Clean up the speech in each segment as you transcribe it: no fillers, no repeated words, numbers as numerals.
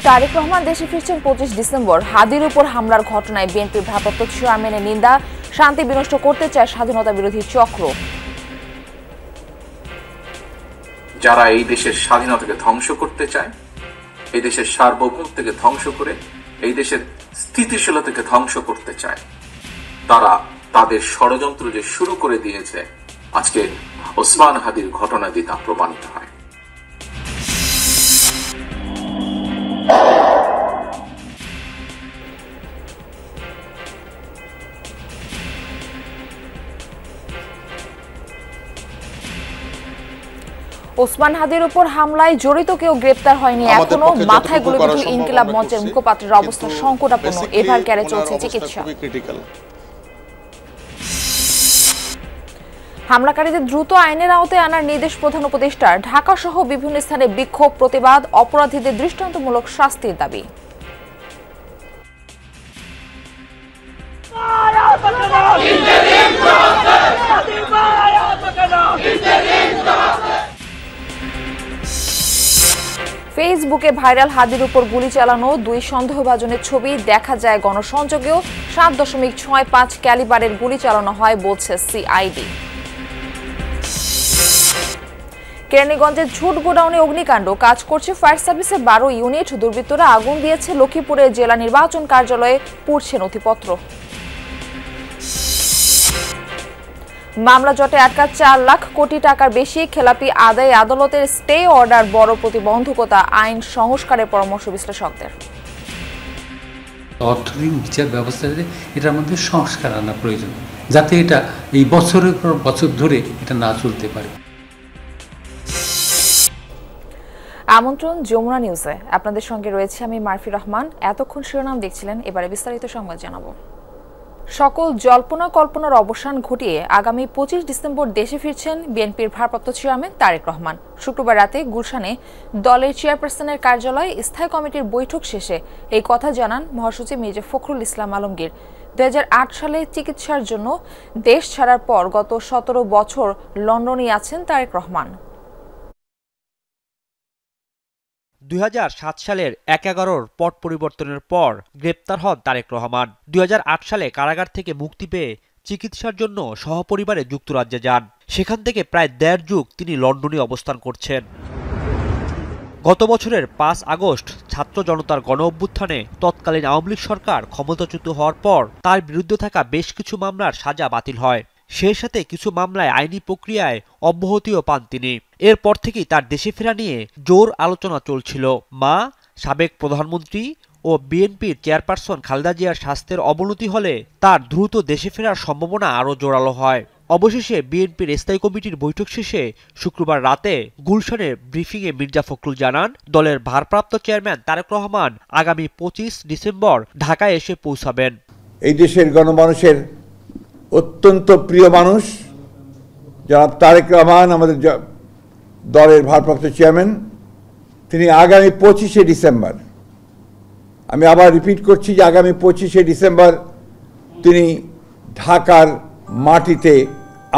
তারেক রহমান দেশে ফিরছেন 25 ডিসেম্বর। হাদির উপর হামলার ঘটনায় বিএনপির ভারপ্রাপ্ত চেয়ারম্যানের নিন্দা, শান্তি বিনষ্ট করতে চায় স্বাধীনতা বিরোধী চক্র। যারা এই দেশের স্বাধীনতাকে ধ্বংস করতে চায়, এই দেশের সার্বভৌমত্বকে ধ্বংস করে এই দেশের স্থিতিশীলতাকে ধ্বংস করতে চায়, তারা তাদের ষড়যন্ত্র যে শুরু করে দিয়েছে, আজকে ওসমান হাদির ঘটনা দিয়ে তা প্রমাণিত হয়। ওসমান হাদির উপর হামলায় জড়িত কেউ গ্রেপ্তার হয়নি এখনো। মাথায় গুলিবিদ্ধ ইনকিলাব মঞ্চের মুখপাত্রের অবস্থা সংকটাপন্ন, এভার কেয়ারে চলছে চিকিৎসা। হামলাকারীদের দ্রুত আইনের আওতায় আনার নির্দেশ প্রধান উপদেষ্টার। ঢাকা সহ বিভিন্ন স্থানে বিক্ষোভ, প্রতিবাদ, অপরাধীদের দৃষ্টান্তমূলক শাস্তির দাবি। ফেসবুকে ভাইরাল হাদির উপর গুলি চালানো 2 সন্দেহভাজনের ছবি দেখা যায় গণসংযোগেও। 7.65 ক্যালিবারের গুলি চালানো হয় বলছে সিআইডি। কেরানীগঞ্জের ঝুট গোডাউনে অগ্নিকাণ্ড, কাজ করছে ফায়ার সার্ভিসের 12 ইউনিট। দুর্বৃত্তরা আগুন দিয়েছে লক্ষ্মীপুরের জেলা নির্বাচন কার্যালয়ে, পুড়ছে নথিপত্র। মামলা জটে আটকা 4 লাখ কোটি টাকার বেশি খেলাপি আদায়, আদালতের স্টে অর্ডার বড় প্রতিবন্ধকতা, আইন সংস্কারের পরামর্শ বিশ্লেষকদের। অর্থনৈতিক বিচার ব্যবস্থাতে এটার মধ্যে সংস্কার আনা প্রয়োজন, যাতে এটা এই বছরের পর বছর ধরে এটা না চলতে পারে। আমন্ত্রণ যমুনা নিউজে, আপনাদের সঙ্গে রয়েছে আমি মারফি রহমান। এতক্ষণ শিরোনাম দেখছিলেন, এবারে বিস্তারিত সংবাদ জানাবো। সকল জল্পনা কল্পনার অবসান ঘটিয়ে আগামী 25 ডিসেম্বর দেশে ফিরছেন বিএনপির ভারপ্রাপ্ত চেয়ারম্যান তারেক রহমান। শুক্রবার রাতে গুলশানে দলের চেয়ারপারসনের কার্যালয়ে স্থায়ী কমিটির বৈঠক শেষে এই কথা জানান মহাসচিব মির্জা ফখরুল ইসলাম আলমগীর। 2008 সালে চিকিৎসার জন্য দেশ ছাড়ার পর গত 17 বছর লন্ডনে আছেন তারেক রহমান। 2007 সালের 11-11 পট পরিবর্তনের পর গ্রেপ্তার হন তারেক রহমান। 2008 সালে কারাগার থেকে মুক্তি পেয়ে চিকিৎসার জন্য সহপরিবারে যুক্তরাজ্যে যান। সেখান থেকে প্রায় 1.5 যুগ তিনি লন্ডনে অবস্থান করছেন। গত বছরের 5 আগস্ট ছাত্র জনতার গণ অভ্যুত্থানে তৎকালীন আওয়ামী লীগ সরকার ক্ষমতাচ্যুত হওয়ার পর তার বিরুদ্ধে থাকা বেশ কিছু মামলার সাজা বাতিল হয়। সেই সাথে কিছু মামলায় আইনি প্রক্রিয়ায় অব্যাহতিও পান তিনি। এরপর থেকেই তার দেশে ফেরা নিয়ে জোর আলোচনা চলছিল। মা, সাবেক প্রধানমন্ত্রী ও বিএনপির চেয়ারপারসন খালেদা জিয়ার স্বাস্থ্যের অবনতি হলে তার দ্রুত দেশে ফেরার সম্ভাবনা আরও জোরালো হয়। অবশেষে বিএনপির স্থায়ী কমিটির বৈঠক শেষে শুক্রবার রাতে গুলশানের ব্রিফিংয়ে মির্জা ফখরুল জানান, দলের ভারপ্রাপ্ত চেয়ারম্যান তারেক রহমান আগামী 25 ডিসেম্বর ঢাকায় এসে পৌঁছাবেন। এই দেশের গণমানুষের অত্যন্ত প্রিয় মানুষ জনাব তারেক রহমান, আমাদের দলের ভারপ্রাপ্ত চেয়ারম্যান, তিনি আগামী 25শে ডিসেম্বর, আমি আবার রিপিট করছি যে আগামী 25শে ডিসেম্বর তিনি ঢাকার মাটিতে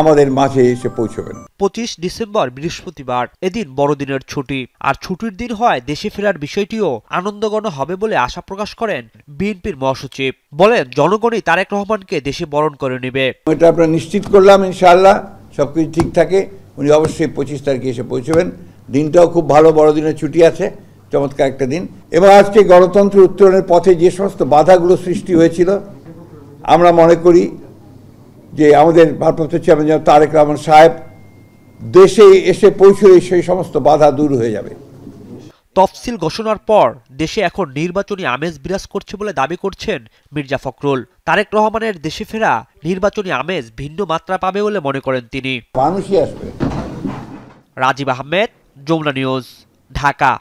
আমাদের মাঝে এসে পৌঁছবেন। 25 ডিসেম্বর বৃহস্পতিবার, এদিন বড়দিনের ছুটি। আর ছুটির দিন হয় দেশে ফেরার বিষয়টিও আনন্দঘন হবে বলে আশা প্রকাশ করেন বিএনপির মহাসচিব। বলেন, জনগণই তারেক রহমানকে দেশে বরণ করে নেবে। এটা আমরা নিশ্চিত করলাম, ইনশাআল্লাহ সবকিছু ঠিক থাকে উনি অবশ্যই 25 তারিখে এসে পৌঁছবেন। দিনটাও খুব ভালো, বড়দিনের ছুটি আছে, চমৎকার একটা দিন। এবং আজকে গণতন্ত্র উত্তরণের পথে যে সমস্ত বাধাগুলো সৃষ্টি হয়েছিল, আমরা মনে করি যে আমাদের ভারপ্রাপ্ত চেয়ারম্যান তারেক রহমান সাহেব দেশে এসে পৌঁছলে সেই সমস্ত বাধা দূর হয়ে যাবে। তফসিল ঘোষণার পর দেশে এখন নির্বাচনী আমেজ বিরাজ করছে বলে দাবি করছেন মির্জা ফখরুল। তারেক রহমানের দেশে ফেরা নির্বাচনী আমেজ ভিন্ন মাত্রা পাবে বলে মনে করেন তিনি। মানুষই আসবে। রাজীব আহমেদ, যমুনা নিউজ, ঢাকা।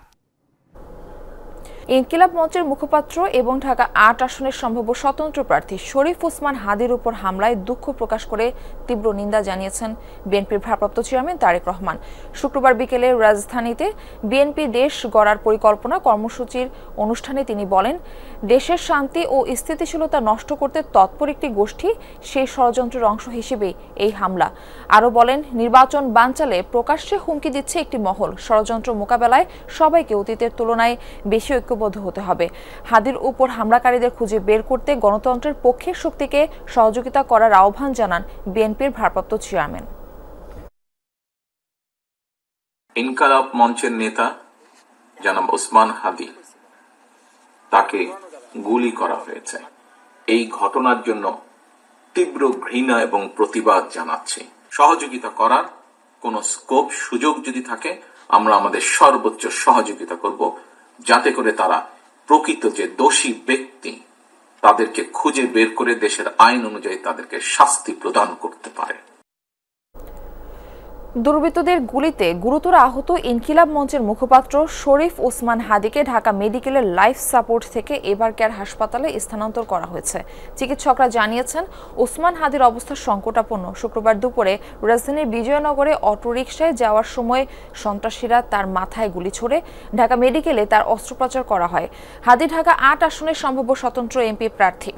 ইনকিলাব মঞ্চের মুখপাত্র এবং ঢাকা ৮ আসনের সম্ভাব্য স্বতন্ত্র প্রার্থী শরীফ ওসমান হাদির উপর হামলায় দুঃখ প্রকাশ করে তীব্র নিন্দা জানিয়েছেন বিএনপির ভারপ্রাপ্ত চেয়ারম্যান তারেক রহমান। শুক্রবার বিকেলে রাজধানীতে বিএনপি দেশ গড়ার পরিকল্পনা কর্মসূচির অনুষ্ঠানে তিনি বলেন, দেশের শান্তি ও স্থিতিশীলতা নষ্ট করতে তৎপর একটি গোষ্ঠী সেই ষড়যন্ত্রের অংশ হিসেবে এই হামলা। আরও বলেন, নির্বাচন বানচালে প্রকাশ্যে হুমকি দিচ্ছে একটি মহল। ষড়যন্ত্র মোকাবেলায় সবাইকে অতীতের তুলনায় বেশি ঐক্য ঐক্যবদ্ধ হতে হবে। হাদির উপর হামলাকারীদের খুঁজে বের করতে গণতন্ত্রের পক্ষের শক্তিকে সহযোগিতা করার আহ্বান জানান বিএনপির ভারপ্রাপ্ত চেয়ারম্যান। ইনকিলাব মঞ্চের নেতা জনাব ওসমান হাদি, তাকে গুলি করা হয়েছে। এই ঘটনার জন্য তীব্র ঘৃণা এবং প্রতিবাদ জানাচ্ছি। সহযোগিতা করার কোন স্কোপ সুযোগ যদি থাকে আমরা আমাদের সর্বোচ্চ সহযোগিতা করব, যাতে করে তারা প্রকৃত যে দোষী ব্যক্তি তাদেরকে খুঁজে বের করে দেশের আইন অনুযায়ী তাদেরকে শাস্তি প্রদান করতে পারে। দুর্বৃত্তদের গুলিতে গুরুতর আহত ইনকিলাব মঞ্চের মুখপাত্র শরীফ ওসমান হাদিকে ঢাকা মেডিকেলের লাইফ সাপোর্ট থেকে এভার কেয়ার হাসপাতালে স্থানান্তর করা হয়েছে। চিকিৎসকরা জানিয়েছেন ওসমান হাদির অবস্থা সংকটাপন্ন। শুক্রবার দুপুরে রাজধানীর বিজয়নগরে অটোরিকশায় যাওয়ার সময় সন্ত্রাসীরা তার মাথায় গুলি ছোড়ে। ঢাকা মেডিকেলে তার অস্ত্রোপচার করা হয়। হাদি ঢাকা ৮ আসনের সম্ভাব্য স্বতন্ত্র এমপি প্রার্থী।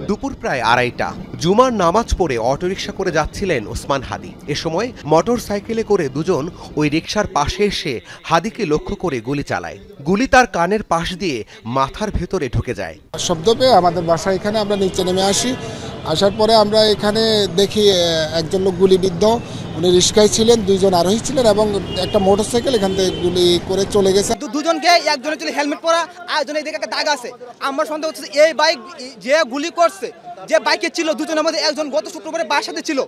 দুপুর প্রায় ২:৩০ জুমার নামাজ পড়ে অটোরিকশা করে যাচ্ছিলেন ওসমান হাদি। এ সময় মোটর সাইকেলে করে দুজন ওই রিকশার পাশে এসে হাদিকে লক্ষ্য করে গুলি চালায়। গুলি তার কানের পাশ দিয়ে মাথার ভেতরে ঢুকে যায়। শব্দ পেয়ে আমাদের বাসা এখানে আমরা নিচে নেমে আসি। আসার পরে আমরা এখানে দেখি একজন লোক গুলিবিদ্ধ, উনি রিক্সায় ছিলেন, দুইজন আরোহী ছিলেন এবং একটা মোটরসাইকেল এখান থেকে গুলি করে চলে গেছে। দুজনকে, একজনের ছিল হেলমেট পরা, আরেকজনের এদিকে একটা দাগ আছে। আমার সন্দেহ হচ্ছে এই বাইক যে গুলি করছে, যে বাইকে ছিল দুজনের মধ্যে একজন গত শুক্রবারে বাসাতে ছিল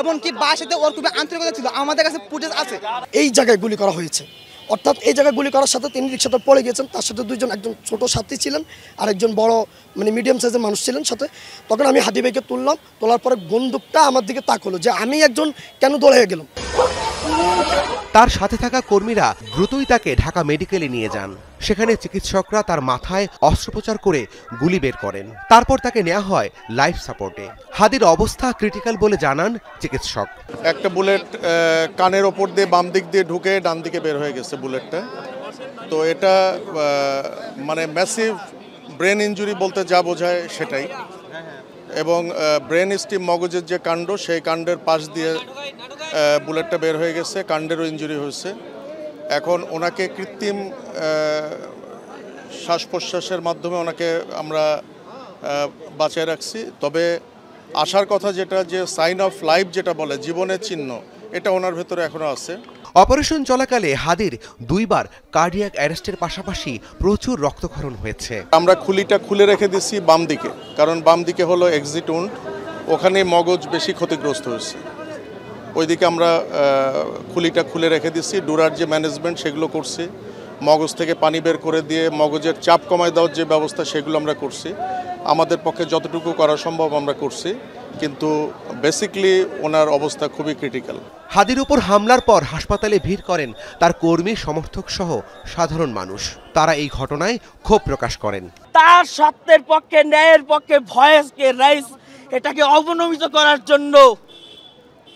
এবং কি বাসাতে ওর খুবই আন্তরিকতা ছিল। আমাদের কাছে ফুটেজ আছে। এই জায়গায় গুলি করা হয়েছে, অর্থাৎ এই জায়গায় গুলি করার সাথে তিনি রিক্সাতে পড়ে গেছেন। তার সাথে দুইজন, একজন ছোট সাথী ছিলেন আর একজন বড় মিডিয়াম সাইজের মানুষ ছিলেন সাথে। তখন আমি হাদি ভাইকে তুললাম, তোলার পরে বন্দুকটা আমার দিকে তাক হলো যে আমি একজন কেন দৌড়ে গেলাম। তার সাথে থাকা কর্মীরা দ্রুতই তাকে ঢাকা মেডিকেলে নিয়ে যান। সেখানে চিকিৎসকরা তার মাথায় অস্ত্রোপচার করে গুলি বের করেন। তারপর তাকে নেওয়া হয় লাইফ সাপোর্টে। হাদির অবস্থা ক্রিটিক্যাল বলে জানান চিকিৎসক। একটা বুলেট কানের ওপর দিয়ে বাম দিক দিয়ে ঢুকে ডান দিকে বের হয়ে গেছে বুলেটটা। তো এটা মানে ম্যাসিভ ব্রেন ইনজুরি বলতে যা বোঝায় সেটাই। এবং ব্রেন স্টিম মগজের যে কাণ্ড, সেই কাণ্ডের পাশ দিয়ে বুলেটটা বের হয়ে গেছে, কাণ্ডেরও ইনজুরি হয়েছে। এখন ওনাকে কৃত্রিম শ্বাস প্রশ্বাসের মাধ্যমে ওনাকে আমরা বাঁচিয়ে রাখছি। তবে আসার কথা যেটা, যে সাইন অফ লাইফ যেটা বলে, জীবনের চিহ্ন, এটা ওনার ভেতরে এখনো আছে। অপারেশন চলাকালে হাদির 2 বার কার্ডিয়াক অ্যারেস্টের পাশাপাশি প্রচুর রক্তক্ষরণ হয়েছে। আমরা খুলিটা খুলে রেখে দিছি বাম দিকে, কারণ বাম দিকে হলো এক্সিট উন্ড, ওখানে মগজ বেশি ক্ষতিগ্রস্ত হয়েছে। ওইদিকে আমরা খুলিটা খুলে রেখে দিছি। ডুরার যে ম্যানেজমেন্ট সেগুলো করছি, মগজ থেকে পানি বের করে দিয়ে মগজের চাপ কমায় দেওয়ার যে ব্যবস্থা সেগুলো আমরা করছি। আমাদের পক্ষে যতটুকু করা সম্ভব আমরা করছি, কিন্তু বেসিক্যালি ওনার অবস্থা খুবই ক্রিটিক্যাল। হাদির উপর হামলার পর হাসপাতালে ভিড় করেন তার কর্মী, সমর্থক সহ সাধারণ মানুষ। তারা এই ঘটনায় ক্ষোভ প্রকাশ করেন। তার সত্যের পক্ষে, ন্যায়ের পক্ষে ভয়েসকে রাইজ এটাকে অবনমিত করার জন্য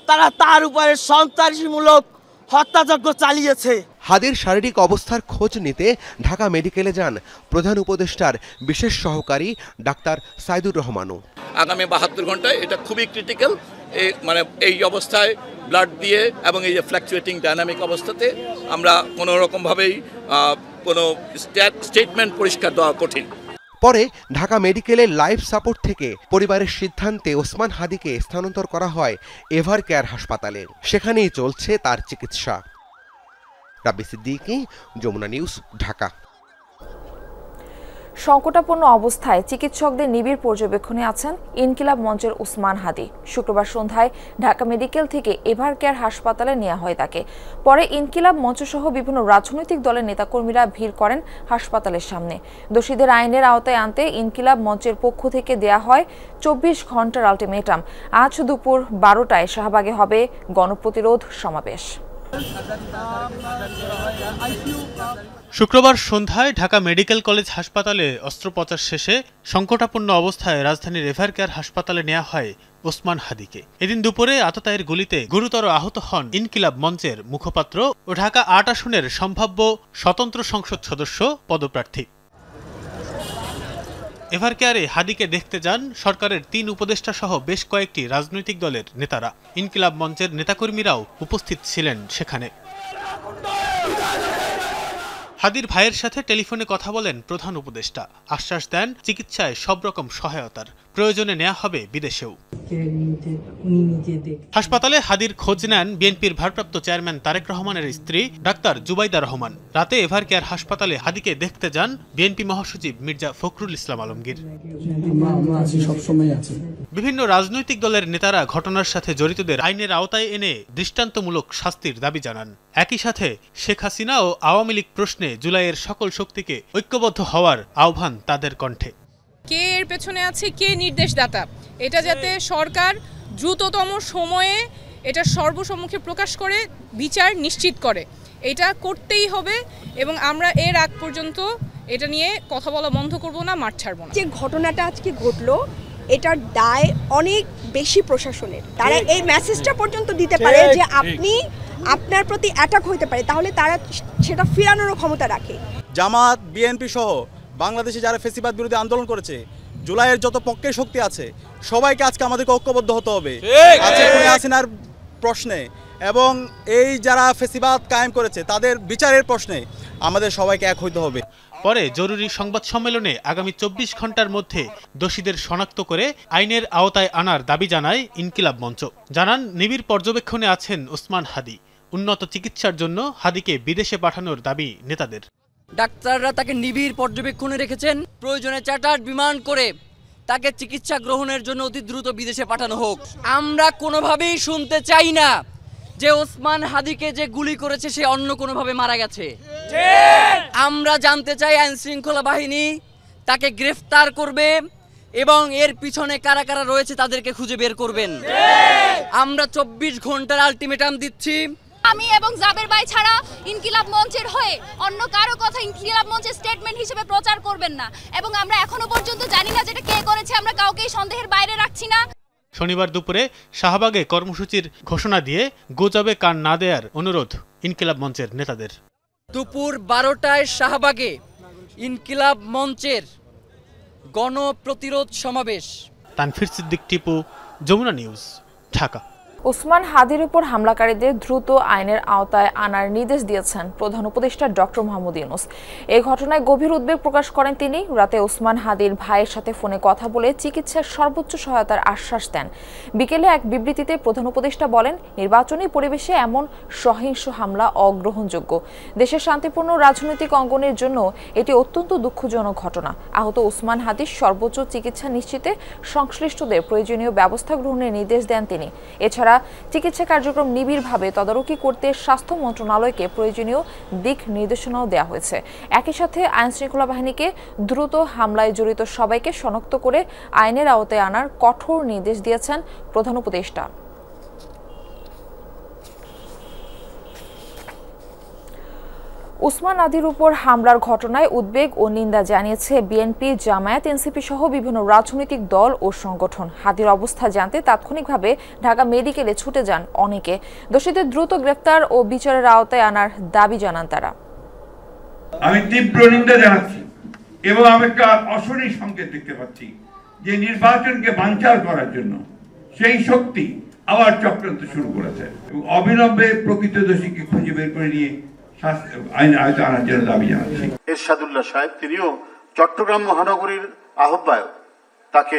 তারা তার উপরে সন্ত্রাসীমূলক হত্যাযজ্ঞ চালিয়েছে। হাদির শারীরিক অবস্থার খোঁজ নিতে ঢাকা মেডিকেলে যান প্রধান উপদেষ্টার বিশেষ সহকারী ডাক্তার সাইদুর রহমানও। আগামী 72 ঘন্টায় এটা খুবই ক্রিটিক্যাল। মানে এই অবস্থায় ব্লাড দিয়ে এবং এই যে ফ্ল্যাকচুয়েটিং ডাইনামিক অবস্থাতে আমরা কোনো রকমভাবেই কোনো স্টেটমেন্ট পরিষ্কার দেওয়া কঠিন। পরে ঢাকা মেডিকেলের লাইফ সাপোর্ট থেকে পরিবারের সিদ্ধান্তে ওসমান হাদিকে স্থানান্তর করা হয় এভার কেয়ার হাসপাতালে। সেখানেই চলছে তার চিকিৎসা। রাব্বি সিদ্দিকী, যমুনা নিউজ, ঢাকা। সংকটাপন্ন অবস্থায় চিকিৎসকদের নিবিড় পর্যবেক্ষণে আছেন ইনকিলাব মঞ্চের ওসমান হাদি। শুক্রবার সন্ধ্যায় ঢাকা মেডিকেল থেকে এভার কেয়ার হাসপাতালে নেওয়া হয় তাকে। পরে ইনকিলাব মঞ্চসহ বিভিন্ন রাজনৈতিক দলের নেতাকর্মীরা ভিড় করেন হাসপাতালের সামনে। দোষীদের আইনের আওতায় আনতে ইনকিলাব মঞ্চের পক্ষ থেকে দেয়া হয় 24 ঘন্টার আলটিমেটাম। আজ দুপুর 12টায় শাহবাগে হবে গণপ্রতিরোধ সমাবেশ। শুক্রবার সন্ধ্যায় ঢাকা মেডিকেল কলেজ হাসপাতালে অস্ত্রোপচার শেষে সংকটাপন্ন অবস্থায় রাজধানীর এভার কেয়ার হাসপাতালে নেওয়া হয় ওসমান হাদিকে। এদিন দুপুরে আততায়ীর গুলিতে গুরুতর আহত হন ইনকিলাব মঞ্চের মুখপাত্র ও ঢাকা ৮ আসনের সম্ভাব্য স্বতন্ত্র সংসদ সদস্য পদপ্রার্থী। এভার কেয়ারে হাদিকে দেখতে যান সরকারের 3 উপদেষ্টা সহ বেশ কয়েকটি রাজনৈতিক দলের নেতারা। ইনকিলাব মঞ্চের নেতাকর্মীরাও উপস্থিত ছিলেন সেখানে। হাদির ভাইয়ের সাথে টেলিফোনে কথা বলেন প্রধান উপদেষ্টা। আশ্বাস দেন চিকিৎসায় সব রকম সহায়তার, প্রয়োজনে নেওয়া হবে বিদেশেও। হাসপাতালে হাদির খোঁজ নেন বিএনপির ভারপ্রাপ্ত চেয়ারম্যান তারেক রহমানের স্ত্রী ডাক্তার জুবাইদা রহমান। রাতে এভার কেয়ার হাসপাতালে হাদিকে দেখতে যান বিএনপি মহাসচিব মির্জা ফখরুল ইসলাম আলমগীর। বিভিন্ন রাজনৈতিক দলের নেতারা ঘটনার সাথে জড়িতদের আইনের আওতায় এনে দৃষ্টান্তমূলক শাস্তির দাবি জানান। একই সাথে শেখ হাসিনা ও আওয়ামী লীগ প্রশ্নে জুলাইয়ের সকল শক্তিকে ঐক্যবদ্ধ হওয়ার আহ্বান তাদের কণ্ঠে। কে এর পেছনে আছে, কে নির্দেশদাতা, এটা যাতে সরকার দ্রুততম সময়ে এটা সর্বসম্মুখে প্রকাশ করে বিচার নিশ্চিত করে, এটা করতেই হবে। এবং আমরা এর আগ পর্যন্ত এটা নিয়ে কথা বলা বন্ধ করব না, মাঠ ছাড়ব না। যে ঘটনাটা আজকে ঘটলো এটার দায় অনেক বেশি প্রশাসনের। তারা এই মেসেজটা পর্যন্ত দিতে পারে যে আপনি আপনার প্রতি অ্যাটাক হতে পারে, তাহলে তারা সেটা ফিরানোর ক্ষমতা রাখে। জামাত, বিএনপি সহ বাংলাদেশে যারা ফ্যাসিবাদ বিরোধী আন্দোলন করেছে, জুলাইয়ের যত পক্ষের শক্তি আছে সবাইকে আজকে আমাদেরকে ঐক্যবদ্ধ হতে হবে হাসিনার প্রশ্নে, এবং এই যারা ফ্যাসিবাদ কায়েম করেছে তাদের বিচারের প্রশ্নে আমাদের সবাইকে এক হইতে হবে। পরে জরুরি সংবাদ সম্মেলনে আগামী 24 ঘন্টার মধ্যে দোষীদের শনাক্ত করে আইনের আওতায় আনার দাবি জানায় ইনকিলাব মঞ্চ। জানান নিবিড় পর্যবেক্ষণে আছেন ওসমান হাদি। উন্নত চিকিৎসার জন্য হাদিকে বিদেশে পাঠানোর দাবি নেতাদের। ডাক্তাররা তাকে নিবিড় পর্যবেক্ষণে রেখেছেন, প্রয়োজনে চার্টার্ড বিমান করে তাকে চিকিৎসা গ্রহণের জন্য অতি দ্রুত বিদেশে পাঠানো হোক। আমরা কোনোভাবেই শুনতে চাই না যে ওসমান হাদিকে যে গুলি করেছে সে অন্য কোনোভাবে মারা গেছে। আমরা জানতে চাই আইন শৃঙ্খলা বাহিনী তাকে গ্রেফতার করবে এবং এর পিছনে কারা কারা রয়েছে তাদেরকে খুঁজে বের করবেন। আমরা 24 ঘন্টার আলটিমেটাম দিচ্ছি। আমি এবং জাবের ভাই ছাড়া ইনকিলাব মঞ্চের হয়ে অন্য কারো কথা ইনকিলাব মঞ্চের স্টেটমেন্ট হিসেবে প্রচার করবেন না, এবং আমরা এখনো পর্যন্ত জানি না যেটা কে করেছে। আমরা কাউকেই সন্দেহের বাইরে রাখছি না। শনিবার দুপুরে শাহবাগে কর্মসূচির ঘোষণা দিয়ে গুজবে কান না দেওয়ার অনুরোধ ইনকিলাব মঞ্চের নেতাদের। দুপুর 12টায় শাহবাগে ইনকিলাব মঞ্চের গণপ্রতিরোধ সমাবেশ। তানফির সিদ্দিক টিপু, যমুনা নিউজ, ঢাকা। ওসমান হাদির উপর হামলাকারীদের দ্রুত আইনের আওতায় আনার নির্দেশ দিয়েছেন প্রধান উপদেষ্টা ডক্টর মোহাম্মদ ইউনূস। এই ঘটনায় গভীর উদ্বেগ প্রকাশ করেন তিনি। রাতে ওসমান হাদির ভাইয়ের সাথে ফোনে কথা বলে চিকিৎসার সর্বোচ্চ সহায়তার আশ্বাস দেন। বিকেলে এক বিবৃতিতে প্রধান উপদেষ্টা বলেন, নির্বাচনী পরিবেশে এমন সহিংস হামলা অগ্রহণযোগ্য। দেশের শান্তিপূর্ণ রাজনৈতিক অঙ্গনের জন্য এটি অত্যন্ত দুঃখজনক ঘটনা। আহত ওসমান হাদির সর্বোচ্চ চিকিৎসা নিশ্চিতে সংশ্লিষ্টদের প্রয়োজনীয় ব্যবস্থা গ্রহণের নির্দেশ দেন তিনি। এছাড়া চিকিৎসা কার্যক্রম নিবিড়ভাবে তদারকি করতে স্বাস্থ্য মন্ত্রণালয়কে প্রয়োজনীয় দিক নির্দেশনাও দেওয়া হয়েছে। একই সাথে আইন শৃঙ্খলা বাহিনীকে দ্রুত হামলায় জড়িত সবাইকে শনাক্ত করে আইনের আওতায় আনার কঠোর নির্দেশ দিয়েছেন প্রধান উপদেষ্টা। ওসমান হাদির উপর হামলার ঘটনায় উদ্বেগ ও নিন্দা জানিয়েছে বিএনপি, জামায়াত, এনসিপি সহ বিভিন্ন রাজনৈতিক দল ও সংগঠন। হাদির অবস্থা জানতে তাৎক্ষণিকভাবে ঢাকা মেডিকেলে ছুটে যান অনেকে। দোষীদের দ্রুত গ্রেফতার ও বিচারের আওতায় আনার দাবি জানান তারা। আমি তীব্র নিন্দা জানাচ্ছি এবং আমি একটা অশনি সংকেত দেখতে পাচ্ছি যে নির্বাচনকে বানচাল করার জন্য সেই শক্তি আবার চক্রান্ত শুরু করেছে এবং অবিলম্বে প্রকৃত দোষীকে খুঁজে বের করে নিয়ে এরশাদুল্লাহ সাহেব, তিনিও চট্টগ্রাম মহানগরীর আহ্বায়ক, তাকে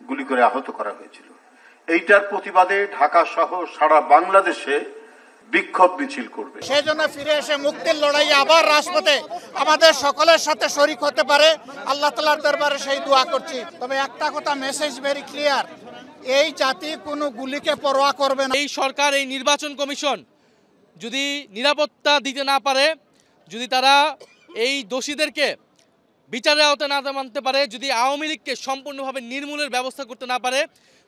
গুলি করে আহত করা হয়েছিল। এইটার প্রতিবাদে ঢাকা সহ সারা বাংলাদেশে বিক্ষোভ মিছিল করবে। সেই জন্য ফিরে এসে মুক্তির লড়াই আবার রাজপথে আমাদের সকলের সাথে শরীক হতে পারে আল্লাহ তাআলার দরবারে সেই দোয়া করছি। তবে একটা কথা, মেসেজ ভেরি ক্লিয়ার, এই জাতি কোনো গুলিকে পরোয়া করবে না। এই সরকার, এই নির্বাচন কমিশন যদি নিরাপত্তা দিতে না পারে, যদি তারা এই দোষীদেরকে বিচারের আওতায় না মানতে পারে, যদি আওয়ামী লীগকে সম্পূর্ণভাবে নির্মূলের ব্যবস্থা করতে না পারে,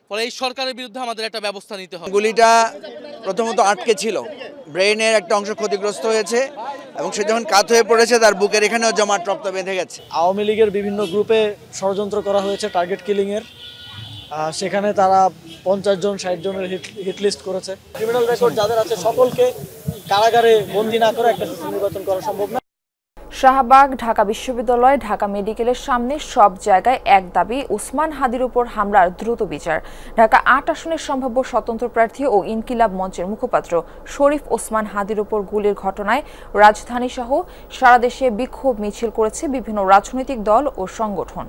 ফলে এই সরকারের বিরুদ্ধে আমাদের একটা ব্যবস্থা নিতে হবে। গুলিটা প্রথমত আটকে ছিল, ব্রেইনের একটা অংশ ক্ষতিগ্রস্ত হয়েছে এবং সে যখন কাত হয়ে পড়েছে তার বুকের এখানেও জমাট রক্ত বেঁধে গেছে। আওয়ামী লীগের বিভিন্ন গ্রুপে ষড়যন্ত্র করা হয়েছে টার্গেট কিলিংয়ের। সেখানে তারা 50 জন 60 জনের হিট লিস্ট করেছে। ক্রিমিনাল রেকর্ড যাদের আছে সকলকে কারাগারে বন্দী না করে একটা নির্বাচন করা সম্ভব না। শাহবাগ, ঢাকা বিশ্ববিদ্যালয়, ঢাকা মেডিকেলের সামনে সব জায়গায় এক দাবি, ওসমান হাদির উপর হামলার দ্রুত বিচার। ঢাকা ৮ আসনের সম্ভাব্য স্বতন্ত্র প্রার্থী ও ইনকিলাব মঞ্চের মুখপাত্র শরীফ ওসমান হাদির উপর গুলির ঘটনায় রাজধানী সহ সারা দেশে বিক্ষোভ মিছিল করেছে বিভিন্ন রাজনৈতিক দল ও সংগঠন।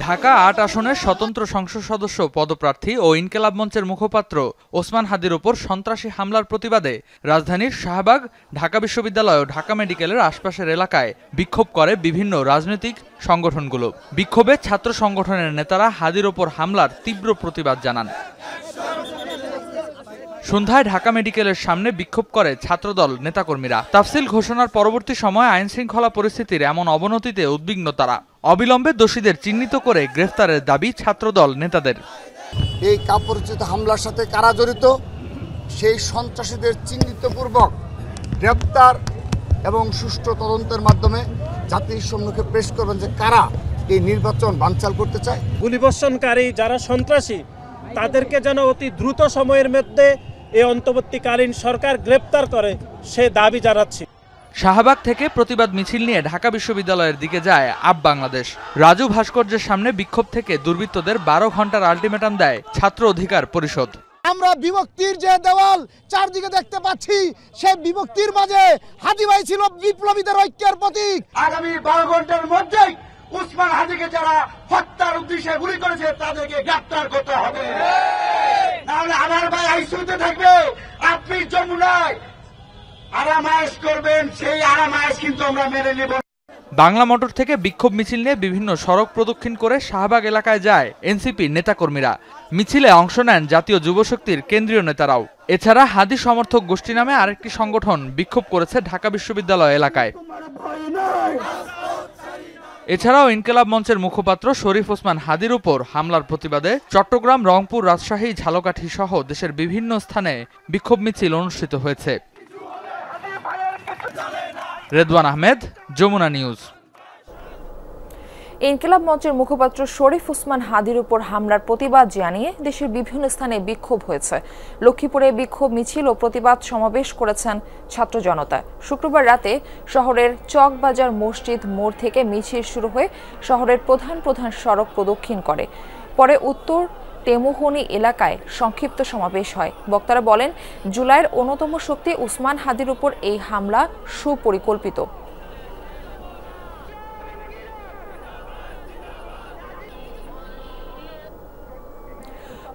ঢাকা ৮ আসনের স্বতন্ত্র সংসদ সদস্য পদপ্রার্থী ও ইনকিলাব মঞ্চের মুখপাত্র ওসমান হাদির উপর সন্ত্রাসী হামলার প্রতিবাদে রাজধানীর শাহবাগ, ঢাকা বিশ্ববিদ্যালয় ও ঢাকা মেডিকেলের আশপাশের এলাকায় বিক্ষোভ করে বিভিন্ন রাজনৈতিক সংগঠনগুলো। বিক্ষোভে ছাত্র সংগঠনের নেতারা হাদির উপর হামলার তীব্র প্রতিবাদ জানান। সন্ধ্যায় ঢাকা মেডিকেলের সামনে বিক্ষোভ করে ছাত্রদল নেতাকর্মীরা। তাফসিল ঘোষণার পরবর্তী সময় আইনশৃঙ্খলা পরিস্থিতির এমন অবনতিতে উদ্বিগ্ন তারা। অবিলম্বে দোষীদের চিহ্নিত করে গ্রেফতারের দাবি ছাত্রদল নেতাদের। এই কাপুরুষোচিত হামলার সাথে কারা জড়িত সেই সন্ত্রাসীদের চিহ্নিতপূর্বক গ্রেফতার এবং সুষ্ঠু তদন্তের মাধ্যমে জাতির সম্মুখে পেশ করবেন যে কারা এই নির্বাচন বানচাল করতে চায়। গুলিবর্ষণকারী যারা সন্ত্রাসী তাদেরকে যেন অতি দ্রুত সময়ের মধ্যে এই অন্তর্বর্তীকালীন সরকার গ্রেপ্তার করে সে দাবি জানাচ্ছি। শাহবাগ থেকে প্রতিবাদ মিছিল নিয়ে ঢাকা বিশ্ববিদ্যালয়ের দিকে যায় আপ বাংলাদেশ। রাজু ভাস্কর্যের সামনে বিক্ষোভ থেকে দুর্বৃত্তদের 12 ঘন্টার আলটিমেটাম দেয় ছাত্র অধিকার পরিষদ। আমরা বিভক্তির যে দেওয়াল চারদিকে দেখতে পাচ্ছি, সেই বিভক্তির মাঝে হাদি ভাই ছিল বিপ্লবীদের ঐক্যের প্রতীক। আগামী 12 ঘন্টার মধ্যেই ওসমান হাদিকে যারা হত্যার উদ্দেশ্যে গুলি করেছে তাদেরকে গ্রেফতার করতে হবে, নাহলে আমার ভাই আইসিইউতে থাকবে, আপনি যমুনায় আরামায়েশ করবেন, সেই আরামায়েশ কিন্তু আমরা মেনে নেব। বাংলা মোটর থেকে বিক্ষোভ মিছিল নিয়ে বিভিন্ন সড়ক প্রদক্ষিণ করে শাহবাগ এলাকায় যায় এনসিপি নেতাকর্মীরা। মিছিলে অংশ নেন জাতীয় যুবশক্তির কেন্দ্রীয় নেতারাও। এছাড়া হাদি সমর্থক গোষ্ঠী নামে আরেকটি সংগঠন বিক্ষোভ করেছে ঢাকা বিশ্ববিদ্যালয় এলাকায়। এছাড়াও ইনকিলাব মঞ্চের মুখপাত্র শরীফ ওসমান হাদির উপর হামলার প্রতিবাদে চট্টগ্রাম, রংপুর, রাজশাহী, ঝালকাঠি সহ দেশের বিভিন্ন স্থানে বিক্ষোভ মিছিল অনুষ্ঠিত হয়েছে। রেদওয়ান আহমেদ, যমুনা নিউজ। ইনকিলাব মঞ্চের মুখপাত্র শরীফ ওসমান হাদির উপর হামলার প্রতিবাদ জানিয়ে দেশের বিভিন্ন স্থানে বিক্ষোভ হয়েছে। লক্ষ্মীপুরে বিক্ষোভ মিছিল ও প্রতিবাদ সমাবেশ করেছেন ছাত্র জনতা। শুক্রবার রাতে শহরের চকবাজার মসজিদ মোড় থেকে মিছিল শুরু হয়ে শহরের প্রধান প্রধান সড়ক প্রদক্ষিণ করে। পরে উত্তর টেমোহনি এলাকায় সংক্ষিপ্ত সমাবেশ হয়। বক্তারা বলেন, জুলাইয়ের অন্যতম শক্তি ওসমান হাদির উপর এই হামলা সুপরিকল্পিত।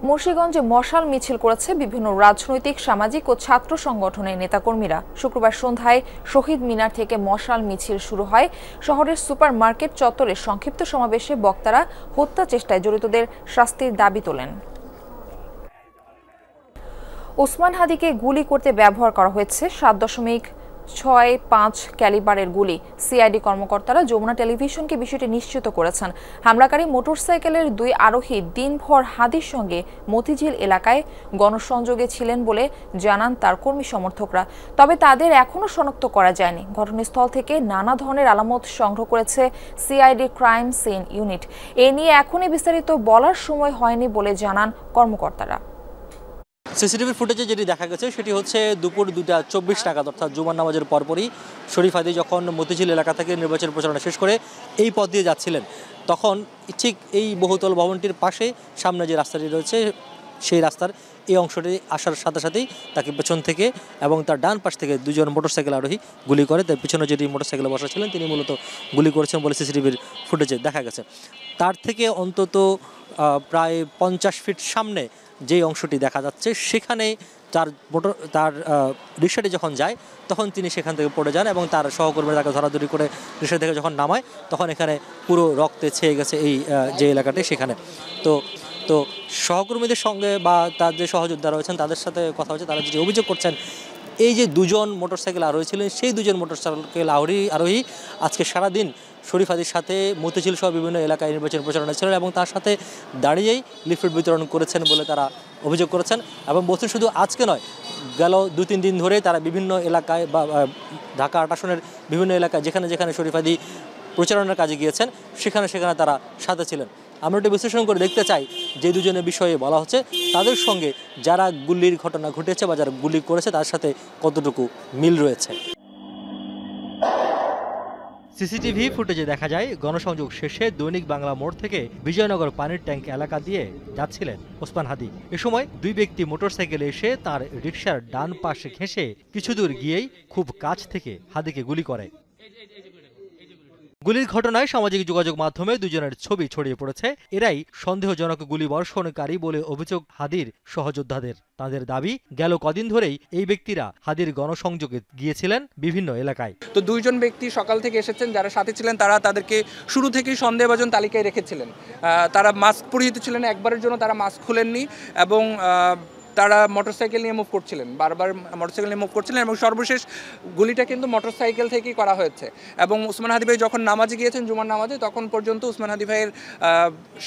মুন্সিগঞ্জে মশাল মিছিল করেছে বিভিন্ন রাজনৈতিক, সামাজিক ও ছাত্র সংগঠনের নেতাকর্মীরা। শুক্রবার সন্ধ্যায় শহীদ মিনার থেকে মশাল মিছিল শুরু হয়। শহরের সুপার মার্কেট চত্বরে সংক্ষিপ্ত সমাবেশে বক্তারা হত্যা চেষ্টায় জড়িতদের শাস্তির দাবি তোলেন। ওসমান হাদিকে গুলি করতে ব্যবহার করা হয়েছে 7.65 ক্যালিবারের গুলি। সিআইডি কর্মকর্তারা যমুনা টেলিভিশনকে বিষয়টি নিশ্চিত করেছেন। হামলাকারী মোটরসাইকেলের 2 আরোহী দিনভর হাদির সঙ্গে মতিঝিল এলাকায় গণসংযোগে ছিলেন বলে জানান তার কর্মী সমর্থকরা। তবে তাদের এখনও শনাক্ত করা যায়নি। ঘটনাস্থল থেকে নানা ধরনের আলামত সংগ্রহ করেছে সিআইডি ক্রাইম সিন ইউনিট। এ নিয়ে এখনই বিস্তারিত বলার সময় হয়নি বলে জানান কর্মকর্তারা। সিসিটিভির ফুটেজে যেটি দেখা গেছে সেটি হচ্ছে দুপুর 2:24 নাগাদ, অর্থাৎ জুমার নামাজের পরপরই শরীফ হাদি যখন মতিঝিল এলাকা থেকে নির্বাচন প্রচারণা শেষ করে এই পথ দিয়ে যাচ্ছিলেন, তখন ঠিক এই বহুতল ভবনটির পাশে সামনে যে রাস্তাটি রয়েছে সেই রাস্তার এই অংশটি আসার সাথে সাথেই তাকে পেছন থেকে এবং তার ডান পাশ থেকে 2জন মোটরসাইকেল আরোহী গুলি করে। তার পিছনে যেটি মোটরসাইকেলে বসা ছিলেন তিনি মূলত গুলি করেছেন বলে সিসিটিভির ফুটেজে দেখা গেছে। তার থেকে অন্তত প্রায় 50 ফিট সামনে যে অংশটি দেখা যাচ্ছে সেখানে তার রিক্সাটি যখন যায় তখন তিনি সেখান থেকে পড়ে যান এবং তার সহকর্মীরা তাকে ধরাধরি করে রিক্সা থেকে যখন নামায় তখন এখানে পুরো রক্তে ছেয়ে গেছে এই যে এলাকাটি সেখানে। তো সহকর্মীদের সঙ্গে বা তার যে সহযোদ্ধা রয়েছেন তাদের সাথে কথা হচ্ছে, তারা যে অভিযোগ করছেন এই যে 2জন মোটরসাইকেল আরোহী ছিলেন সেই 2জন মোটরসাইকেল আরোহী আজকে সারাদিন শরীফ হাদির সাথে মতিঝিল সহ বিভিন্ন এলাকায় নির্বাচন প্রচারণা ছিলেন এবং তার সাথে দাঁড়িয়েই লিফলেট বিতরণ করেছেন বলে তারা অভিযোগ করেছেন। এবং বলছেন শুধু আজকে নয়, গেল 2-3 দিন ধরে তারা বিভিন্ন এলাকায় বা ঢাকা 8 আসনের বিভিন্ন এলাকায় যেখানে যেখানে শরীফ হাদি প্রচারণার কাজে গিয়েছেন সেখানে তারা সাথে ছিলেন। আমরা এটা বিশ্লেষণ করে দেখতে চাই যে দুজনের বিষয়ে বলা হচ্ছে তাদের সঙ্গে যারা গুলির ঘটনা ঘটেছে বা যারা গুলি করেছে তার সাথে কতটুকু মিল রয়েছে। সিসিটিভি ফুটেজে দেখা যায় গণসংযোগ শেষে দৈনিক বাংলা মোড় থেকে বিজয়নগর পানির ট্যাঙ্ক এলাকা দিয়ে যাচ্ছিলেন ওসমান হাদি। এ সময় দুই ব্যক্তি মোটরসাইকেলে এসে তার রিকশার ডান পাশে ঘেঁষে কিছু দূর গিয়েই খুব কাছ থেকে হাদিকে গুলি করে। গুলির ঘটনায় সামাজিক যোগাযোগ মাধ্যমে দুজনের ছবি ছড়িয়ে পড়েছে। এরাই সন্দেহজনক গুলি বর্ষণকারী বলে অভিযোগ হাদির সহযোদ্ধাদের। তাদের দাবি, গেল কদিন ধরেই এই ব্যক্তিরা হাদির গণসংযোগে গিয়েছিলেন বিভিন্ন এলাকায়। তো দুইজন ব্যক্তি সকাল থেকে এসেছেন, যারা সাথে ছিলেন তারা তাদেরকে শুরু থেকেই সন্দেহভাজন তালিকায় রেখেছিলেন। তারা মাস্ক পরিহিত ছিলেন, একবারের জন্য তারা মাস্ক খুলেননি এবং তারা মোটরসাইকেল নিয়ে মুভ করছিলেন, বারবার মোটরসাইকেল নিয়ে মুভ করছিলেন এবং সর্বশেষ গুলিটা কিন্তু মোটরসাইকেল থেকেই করা হয়েছে। এবং উসমান হাদি ভাই যখন নামাজে গিয়েছেন জুমার নামাজে, তখন পর্যন্ত উসমান হাদি ভাইয়ের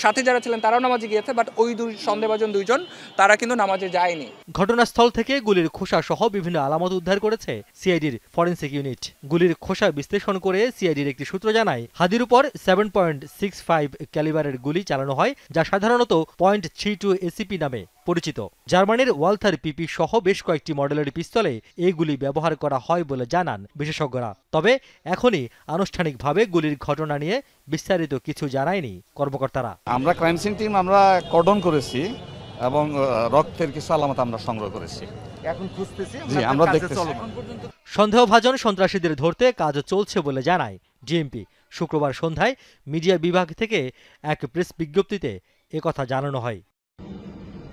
সাথে যারা ছিলেন তারাও নামাজে গিয়েছে, বাট ওই সন্দেহভাজন দুইজন তারা কিন্তু নামাজে যায়নি। ঘটনাস্থল থেকে গুলির খোসা সহ বিভিন্ন আলামত উদ্ধার করেছে সিআইডির ফরেনসিক ইউনিট। গুলির খোসা বিশ্লেষণ করে সিআইডির একটি সূত্র জানায়, হাদির উপর 7.65 ক্যালিবারের গুলি চালানো হয়, যা সাধারণত .32 এসিপি নামে পরিচিত। জার্মানির ওয়ালথার পিপি সহ বেশ কয়েকটি মডেলের পিস্তলে এই গুলি ব্যবহার করা হয় বলে জানান বিশেষজ্ঞরা। তবে এখনই আনুষ্ঠানিকভাবে গুলির ঘটনা নিয়ে বিস্তারিত কিছু জানায়নি কর্মকর্তারা। আমরা ক্রাইম সিন টিম আমরা কর্ডন করেছি এবং রক্তের কিছু আলামত আমরা সংগ্রহ করেছি, এখন খুঁজতেছি, আমরা দেখতেছি। সন্দেহভাজন সন্ত্রাসীদের ধরতে কাজ চলছে বলে জানায় ডিএমপি। শুক্রবার সন্ধ্যায় মিডিয়া বিভাগ থেকে এক প্রেস বিজ্ঞপ্তিতে একথা জানানো হয়।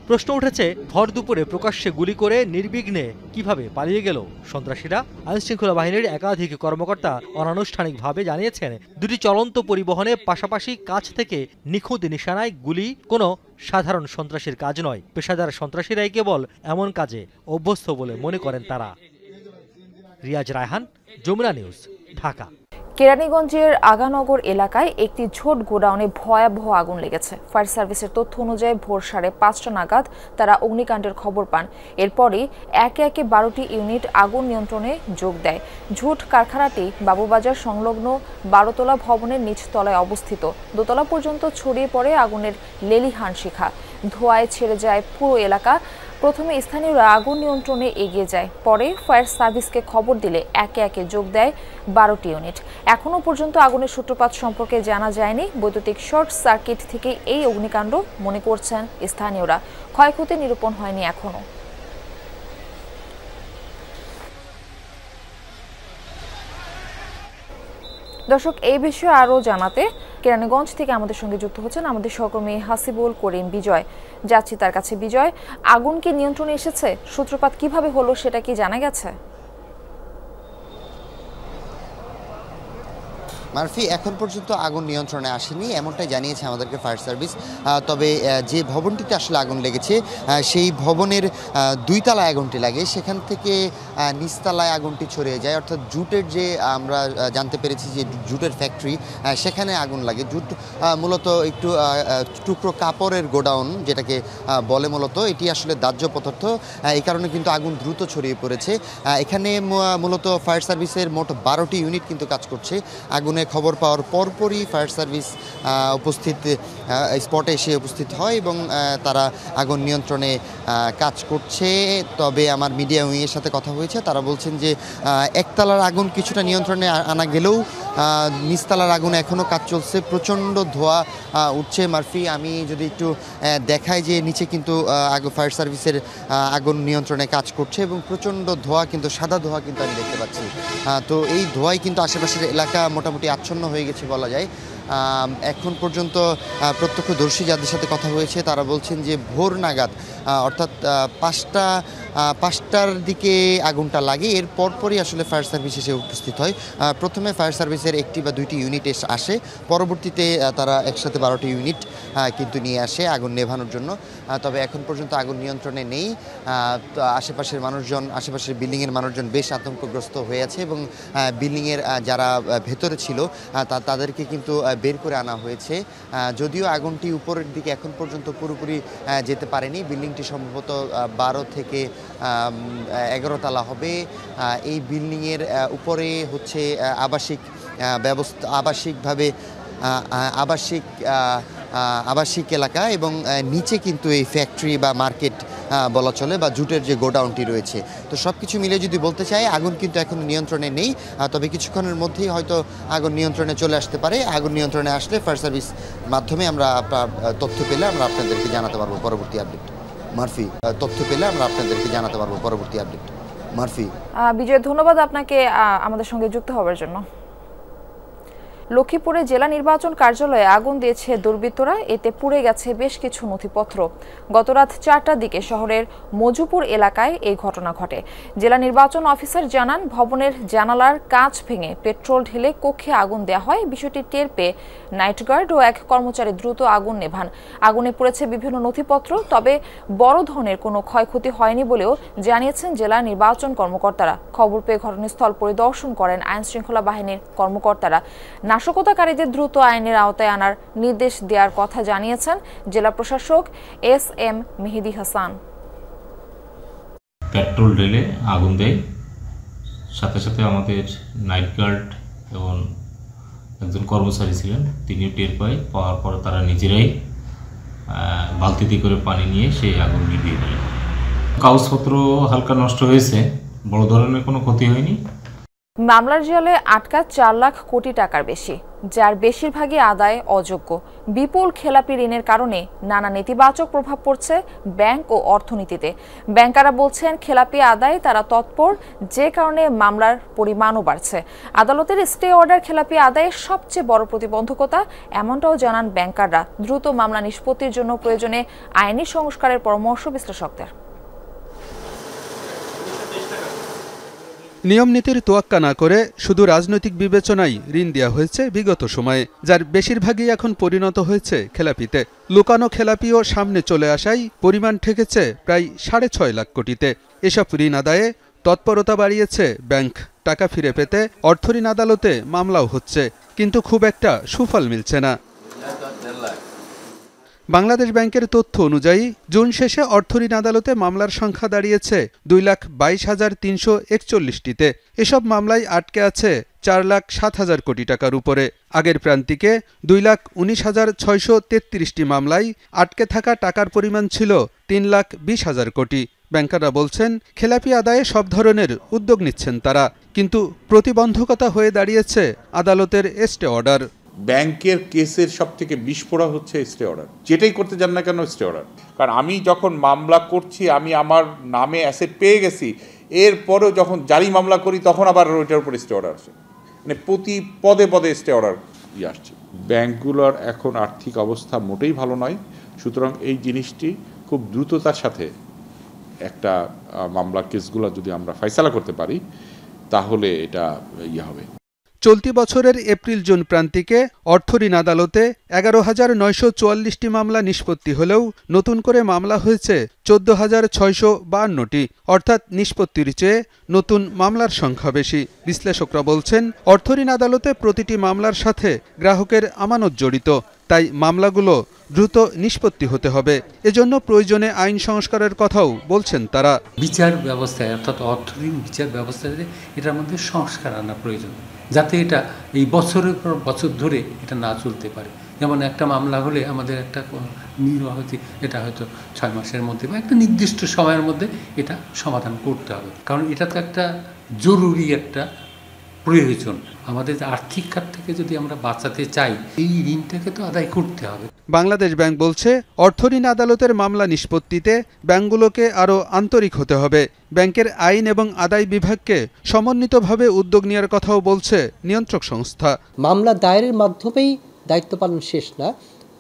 প্রশ্ন উঠেছে, ভর দুপুরে প্রকাশ্যে গুলি করে নির্বিঘ্নে কিভাবে পালিয়ে গেল সন্ত্রাসীরা? আইনশৃঙ্খলা বাহিনীর একাধিক কর্মকর্তা অনানুষ্ঠানিকভাবে জানিয়েছেন, দুটি চলন্ত পরিবহনে পাশাপাশি কাছ থেকে নিখুঁত নিশানায় গুলি কোনো সাধারণ সন্ত্রাসীর কাজ নয়। পেশাদার সন্ত্রাসীরাই কেবল এমন কাজে অভ্যস্ত বলে মনে করেন তারা। রিয়াজ রায়হান, যমুনা নিউজ, ঢাকা। কেরানীগঞ্জের আগানগর এলাকায় একটি ঝোট গোডাউনে ভয়াবহ আগুন লেগেছে। ফায়ার সার্ভিসের তথ্য অনুযায়ী ভোর 5:30 নাগাদ তারা অগ্নিকাণ্ডের খবর পান। এরপরই একে একে 12টি ইউনিট আগুন নিয়ন্ত্রণে যোগ দেয়। ঝোট কারখানাটি বাবুবাজার সংলগ্ন 12তলা ভবনের নিচতলায় অবস্থিত। দোতলা পর্যন্ত ছড়িয়ে পড়ে আগুনের লেলিহান শিখা। ধোঁয়ায় ছেড়ে যায় পুরো এলাকা। প্রথমে স্থানীয়রা আগুন নিয়ন্ত্রণে এগিয়ে যায়, পরে ফায়ার সার্ভিসকে খবর দিলে একে একে যোগ দেয় 12টি ইউনিট। এখনও পর্যন্ত আগুনের সূত্রপাত সম্পর্কে জানা যায়নি। বৈদ্যুতিক শর্ট সার্কিট থেকে এই অগ্নিকাণ্ড মনে করছেন স্থানীয়রা। ক্ষয়ক্ষতি নিরূপণ হয়নি এখনও। দর্শক, এই বিষয়ে আরও জানাতে কেরানীগঞ্জ থেকে আমাদের সঙ্গে যুক্ত হচ্ছেন আমাদের সহকর্মী হাসিবুল করিম বিজয়। যাচ্ছি তার কাছে। বিজয়, আগুন কি নিয়ন্ত্রণে এসেছে? সূত্রপাত কিভাবে হলো সেটা কি জানা গেছে? মারফি, এখন পর্যন্ত আগুন নিয়ন্ত্রণে আসেনি এমনটাই জানিয়েছে আমাদেরকে ফায়ার সার্ভিস। তবে যে ভবনটিতে আসলে আগুন লেগেছে সেই ভবনের 2 তলায় আগুনটি লাগে, সেখান থেকে নিচতলায় আগুনটি ছড়িয়ে যায়। অর্থাৎ জুটের যে আমরা জানতে পেরেছি যে জুটের ফ্যাক্টরি, সেখানে আগুন লাগে। জুট মূলত একটু টুকরো কাপড়ের গোডাউন যেটাকে বলে, মূলত এটি আসলে দাহ্য পদার্থ। এই কারণে কিন্তু আগুন দ্রুত ছড়িয়ে পড়েছে। এখানে মূলত ফায়ার সার্ভিসের মোট 12টি ইউনিট কিন্তু কাজ করছে। আগুনের খবর পাওয়ার পরপরই ফায়ার সার্ভিস স্পটে এসে উপস্থিত হয় এবং তারা আগুন নিয়ন্ত্রণে কাজ করছে। তবে আমার মিডিয়া উইংয়ের সাথে কথা হয়েছে, তারা বলছেন যে একতলার আগুন কিছুটা নিয়ন্ত্রণে আনা গেলেও নিচতলার আগুন এখনও কাজ চলছে। প্রচণ্ড ধোঁয়া উঠছে। মারফি, আমি যদি একটু দেখাই যে নিচে কিন্তু ফায়ার সার্ভিসের আগুন নিয়ন্ত্রণে কাজ করছে এবং প্রচণ্ড ধোঁয়া, কিন্তু সাদা ধোঁয়া কিন্তু আমি দেখতে পাচ্ছি। তো এই ধোঁয়ায় কিন্তু আশেপাশের এলাকা মোটামুটি আচ্ছন্ন হয়ে গেছে বলা যায়। এখন পর্যন্ত প্রত্যক্ষদর্শী যাদের সাথে কথা হয়েছে তারা বলছেন যে ভোর নাগাদ অর্থাৎ 5টার দিকে আগুনটা লাগে। এর পরপরই আসলে ফায়ার সার্ভিস এসে উপস্থিত হয়। প্রথমে ফায়ার সার্ভিসের 1টি বা 2টি ইউনিট আসে, পরবর্তীতে তারা একসাথে 12টি ইউনিট কিন্তু নিয়ে আসে আগুন নেভানোর জন্য। তবে এখন পর্যন্ত আগুন নিয়ন্ত্রণে নেই। আশেপাশের মানুষজন, আশেপাশের বিল্ডিংয়ের মানুষজন বেশ আতঙ্কগ্রস্ত হয়ে আছে এবং বিল্ডিংয়ের যারা ভেতরে ছিল তাদেরকে কিন্তু বের করে আনা হয়েছে। যদিও আগুনটি উপরের দিকে এখন পর্যন্ত পুরোপুরি যেতে পারেনি। বিল্ডিংটি সম্ভবত 12 থেকে 11 তলা হবে। এই বিল্ডিংয়ের উপরে হচ্ছে আবাসিক ব্যবস্থা, আবাসিক আবাসিক এলাকা এবং নিচে কিন্তু এই ফ্যাক্টরি বা মার্কেট বলা চলে বা জুটের যে গোডাউনটি রয়েছে। তো সব কিছু মিলে যদি বলতে চাই আগুন কিন্তু এখন নিয়ন্ত্রণে নেই, তবে কিছুক্ষণের মধ্যেই হয়তো আগুন নিয়ন্ত্রণে চলে আসতে পারে। আগুন নিয়ন্ত্রণে আসলে ফায়ার সার্ভিস মাধ্যমে আমরা তথ্য পেলে আমরা আপনাদেরকে জানাতে পারবো পরবর্তী আপডেট। মারফি, তথ্য পেলে আমরা আপনাদেরকে জানাতে পারবো পরবর্তী আপডেট। মারফি। বিজয়, ধন্যবাদ আপনাকে আমাদের সঙ্গে যুক্ত হওয়ার জন্য। লক্ষ্মীপুরে জেলা নির্বাচন কার্যালয়ে আগুন দিয়েছে দুর্বৃত্তরা, এতে পুড়ে গেছে বেশ কিছু নথিপত্র। গতরাত 4টার দিকে শহরের মজুপুর এলাকায় এই ঘটনা ঘটে। জেলা নির্বাচন অফিসার জানান, ভবনের জানালার কাঁচ ভেঙে পেট্রোল ঢেলে কক্ষে আগুন দেওয়া হয়। বিষয়টি টের পেয়ে নাইট গার্ড ও এক কর্মচারী দ্রুত আগুন নেভান। আগুনে পুড়েছে বিভিন্ন নথিপত্র, তবে বড় ধরনের কোনো ক্ষয়ক্ষতি হয়নি বলেও জানিয়েছেন জেলা নির্বাচন কর্মকর্তারা। খবর পেয়ে ঘটনাস্থল পরিদর্শন করেন আইনশৃঙ্খলা বাহিনীর কর্মকর্তারা। নাশকতাকারীদের দ্রুত আইনের আওতায় আনার নির্দেশ দেওয়ার কথা জানিয়েছেন জেলা প্রশাসক SM মেহেদি হাসান। পেট্রোল ঢেলে আগুন দেয়, সাথে সাথে আমাদের নাইট গার্ড এবং একজন কর্মচারী ছিলেন, তিনিও টের পাওয়ার পর তারা নিজেরাই বালতিতে করে পানি নিয়ে সেই আগুন নিভিয়ে দিলেন। কাগজপত্র হালকা নষ্ট হয়েছে, বড় ধরনের কোনো ক্ষতি হয়নি। মামলার জালে আটকা 4 লাখ কোটি টাকার বেশি, যার বেশিরভাগই আদায় অযোগ্য। বিপুল খেলাপি ঋণের কারণে নানা নেতিবাচক প্রভাব পড়ছে ব্যাংক ও অর্থনীতিতে। ব্যাংকাররা বলছেন, খেলাপি আদায়ে তারা তৎপর, যে কারণে মামলার পরিমাণও বাড়ছে। আদালতের স্টে অর্ডার খেলাপি আদায়ে সবচেয়ে বড় প্রতিবন্ধকতা, এমনটাও জানান ব্যাংকাররা। দ্রুত মামলা নিষ্পত্তির জন্য প্রয়োজনে আইনি সংস্কারের পরামর্শ বিশ্লেষকদের। নিয়ম নীতির তোয়াক্কা না করে শুধু রাজনৈতিক বিবেচনায় ঋণ দেওয়া হয়েছে বিগত সময়ে, যার বেশিরভাগই এখন পরিণত হয়েছে খেলাপিতে। লুকানো খেলাপিও সামনে চলে আসায় পরিমাণ ঠেকেছে প্রায় 6.5 লাখ কোটিতে। এসব ঋণ আদায়ে তৎপরতা বাড়িয়েছে ব্যাংক। টাকা ফিরে পেতে অর্থঋণ আদালতে মামলাও হচ্ছে, কিন্তু খুব একটা সুফল মিলছে না। বাংলাদেশ ব্যাংকের তথ্য অনুযায়ী জুন শেষে অর্থঋণ আদালতে মামলার সংখ্যা দাঁড়িয়েছে 2,22,341টিতে। এসব মামলায় আটকে আছে 4,07,000 কোটি টাকার উপরে। আগের প্রান্তিকে 2,19,633টি মামলায় আটকে থাকা টাকার পরিমাণ ছিল 3,20,000 কোটি। ব্যাংকাররা বলছেন, খেলাপি আদায়ে সব ধরনের উদ্যোগ নিচ্ছেন তারা, কিন্তু প্রতিবন্ধকতা হয়ে দাঁড়িয়েছে আদালতের স্টে অর্ডার। ব্যাংকের কেসের সবথেকে বিস্ফোরক হচ্ছে স্টে অর্ডার। যেটাই করতে যান না কেন স্টে অর্ডার, কারণ আমি যখন মামলা করছি আমি আমার নামে অ্যাসেট পেয়ে গেছি, এরপরেও যখন জারি মামলা করি তখন আবার ওইটার উপর স্টে অর্ডার আসে, মানে প্রতি পদে পদে স্টে অর্ডার আসছে। ব্যাংকগুলোর এখন আর্থিক অবস্থা মোটেই ভালো নয়, সুতরাং এই জিনিসটি খুব দ্রুততার সাথে একটা মামলা কেসগুলো যদি আমরা ফয়সালা করতে পারি তাহলে এটা হবে। চলতি বছরের এপ্রিল-জুন প্রান্তিকে অর্থঋণ আদালতে 11,944টি মামলা নিষ্পত্তি হলেও নতুন করে মামলা হয়েছে 14,652টি, অর্থাৎ নিষ্পত্তির চেয়ে নতুন মামলার সংখ্যা বেশি। বিশ্লেষকরা বলছেন, অর্থঋণ আদালতে প্রতিটি মামলার সাথে গ্রাহকের আমানত জড়িত, তাই মামলাগুলো দ্রুত নিষ্পত্তি হতে হবে। এজন্য প্রয়োজনে আইন সংস্কারের কথাও বলছেন তারা। বিচার ব্যবস্থায় অর্থাৎ অর্থঋণ বিচার ব্যবস্থাতে এটার মধ্যে সংস্কার আনা প্রয়োজন, যাতে এটা এই বছরের পর বছর ধরে এটা না চলতে পারে। যেমন একটা মামলা হলে আমাদের একটা নির্বাহী এটা হয়তো 6 মাসের মধ্যে বা একটা নির্দিষ্ট সময়ের মধ্যে এটা সমাধান করতে হবে, কারণ এটা তো একটা জরুরি একটা প্রয়োজন। আমাদের আর্থিক খাত থেকে যদি আমরা বাঁচাতে চাই, এই ঋণটাকে তো আদায় করতে হবে। বাংলাদেশ ব্যাংক বলছে, অর্থঋণ আদালতের মামলা নিষ্পত্তিতে ব্যাংকগুলোকে আরও আন্তরিক হতে হবে। ব্যাংকের আইন এবং আদায় বিভাগকে সমন্বিতভাবে উদ্যোগ নেওয়ার কথাও বলছে নিয়ন্ত্রক সংস্থা। মামলা দায়েরের মাধ্যমেই দায়িত্ব পালন শেষ না,